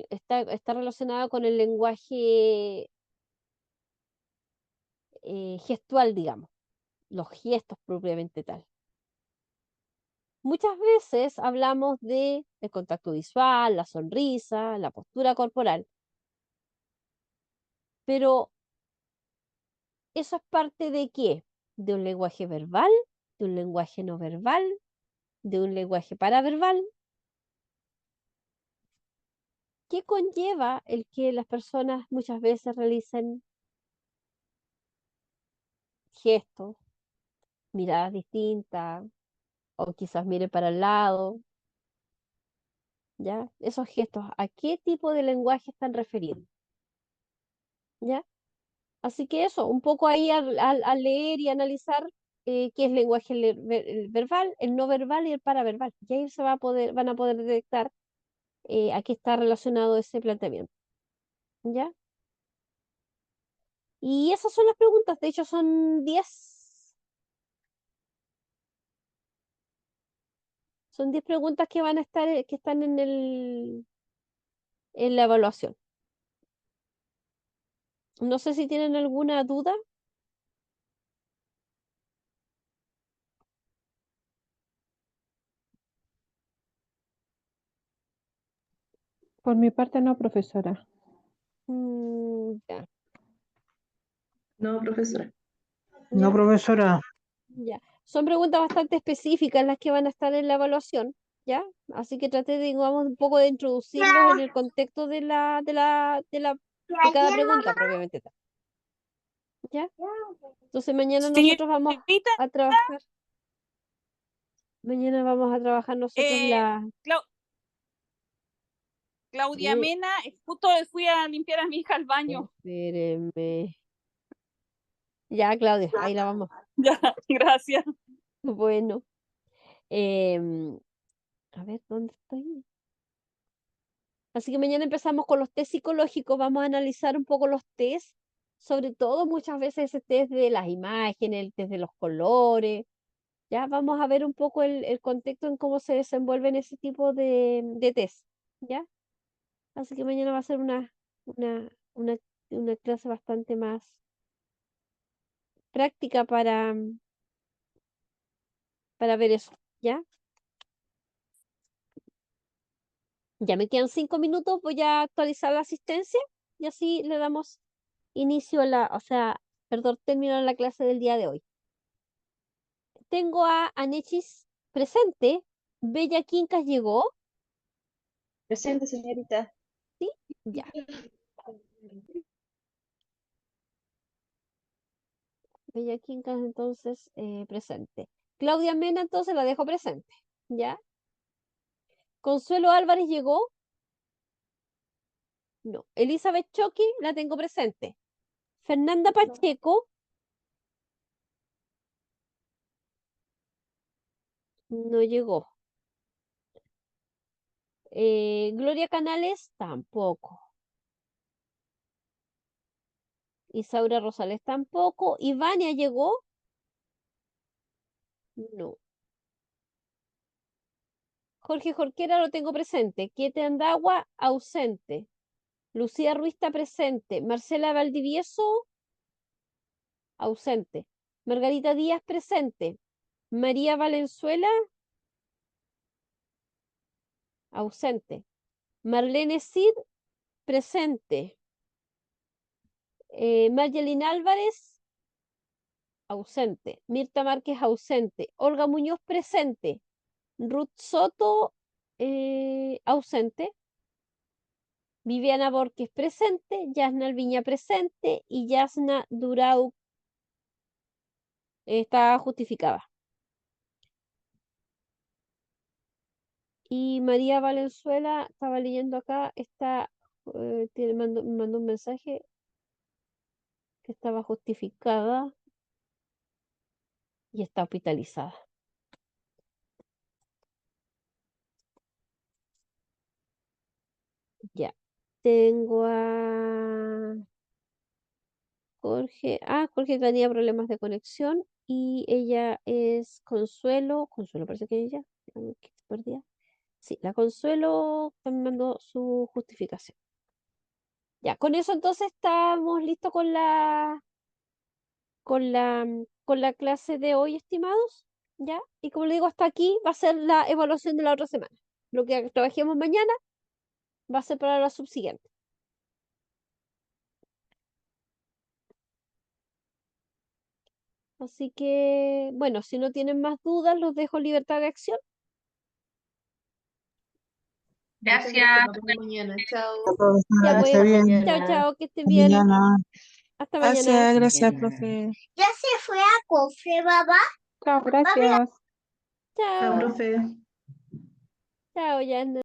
está relacionada con el lenguaje gestual, digamos, los gestos propiamente tal. Muchas veces hablamos de el contacto visual, la sonrisa, la postura corporal, pero ¿eso es parte de qué? ¿De un lenguaje verbal? ¿De un lenguaje no verbal? ¿De un lenguaje paraverbal? ¿Qué conlleva el que las personas muchas veces realicen gestos, miradas distintas, o quizás mire para el lado, ¿ya? Esos gestos, ¿a qué tipo de lenguaje están refiriendo? ¿Ya? Así que eso, un poco ahí al leer y analizar qué es lenguaje el verbal, el no verbal y el paraverbal. Y ahí van a poder detectar a qué está relacionado ese planteamiento. ¿Ya? Y esas son las preguntas, de hecho son 10. Son 10 preguntas que van a estar, que están en la evaluación. No sé si tienen alguna duda. Por mi parte no, profesora. Ya, No, profesora. No, ya, profesora. ya. Son preguntas bastante específicas las que van a estar en la evaluación, ¿ya? Así que traté de, digamos, un poco de introducirlos en el contexto de cada pregunta propiamente tal, ¿ya? Entonces mañana nosotros vamos Señorita, a trabajar. Mañana vamos a trabajar nosotros la. Claudia Mena, justo fui a limpiar a mi hija al baño. Espérenme. Ya, Claudia, ahí la vamos. Ya, gracias. Bueno, em, a ver, ¿dónde estoy? Así que mañana empezamos con los test psicológicos. Vamos a analizar un poco los test, sobre todo muchas veces ese test de las imágenes, el test de los colores. Ya vamos a ver un poco el contexto en cómo se desenvuelven ese tipo de test. ¿Ya? Así que mañana va a ser una, una, una clase bastante más práctica para ver eso. ¿Ya? Ya me quedan 5 minutos, voy a actualizar la asistencia y así le damos inicio o sea, perdón, termino la clase del día de hoy. Tengo a Anechis presente. Bella Quincas llegó, Presente, señorita. ¿sí? Ya. Bella Quincas entonces presente. Claudia Mena entonces la dejo presente, ¿ya? Consuelo Álvarez llegó, no. Elizabeth Choque la tengo presente. Fernanda Pacheco no llegó. Gloria Canales tampoco. Isaura Rosales tampoco. ¿Ivania llegó? No. Jorge Jorquera lo tengo presente. Quiete Andagua, ausente. Lucía Ruiz está presente. Marcela Valdivieso, ausente. Margarita Díaz, presente. María Valenzuela, ausente. Marlene Cid, presente. Mayelin Álvarez, ausente. Mirta Márquez, ausente. Olga Muñoz, presente. Ruth Soto, ausente. Viviana Borges, presente. Yasna Alviña, presente. Y Yasna Durau está justificada. Y María Valenzuela, estaba leyendo acá, me mandó un mensaje que estaba justificada y está hospitalizada. Ya. Tengo a Jorge. Jorge tenía problemas de conexión y ella es Consuelo. Consuelo parece que ella. Que se perdía. Sí, la Consuelo también mandó su justificación. Ya, con eso entonces estamos listos con la clase de hoy, estimados. ¿Ya? Y como le digo, hasta aquí va a ser la evaluación de la otra semana. Lo que trabajemos mañana va a ser para la subsiguiente. Así que, bueno, si no tienen más dudas, los dejo en libertad de acción. Muchas gracias. Nos vemos mañana. Chao. Ya Que pues, esté bien. chao, chao, que estén Hasta bien. mañana. Hasta mañana. Gracias, profe. Ya se fue a cofre, papá. Chao, gracias. Chao, Chao, profe. chao, Yasna.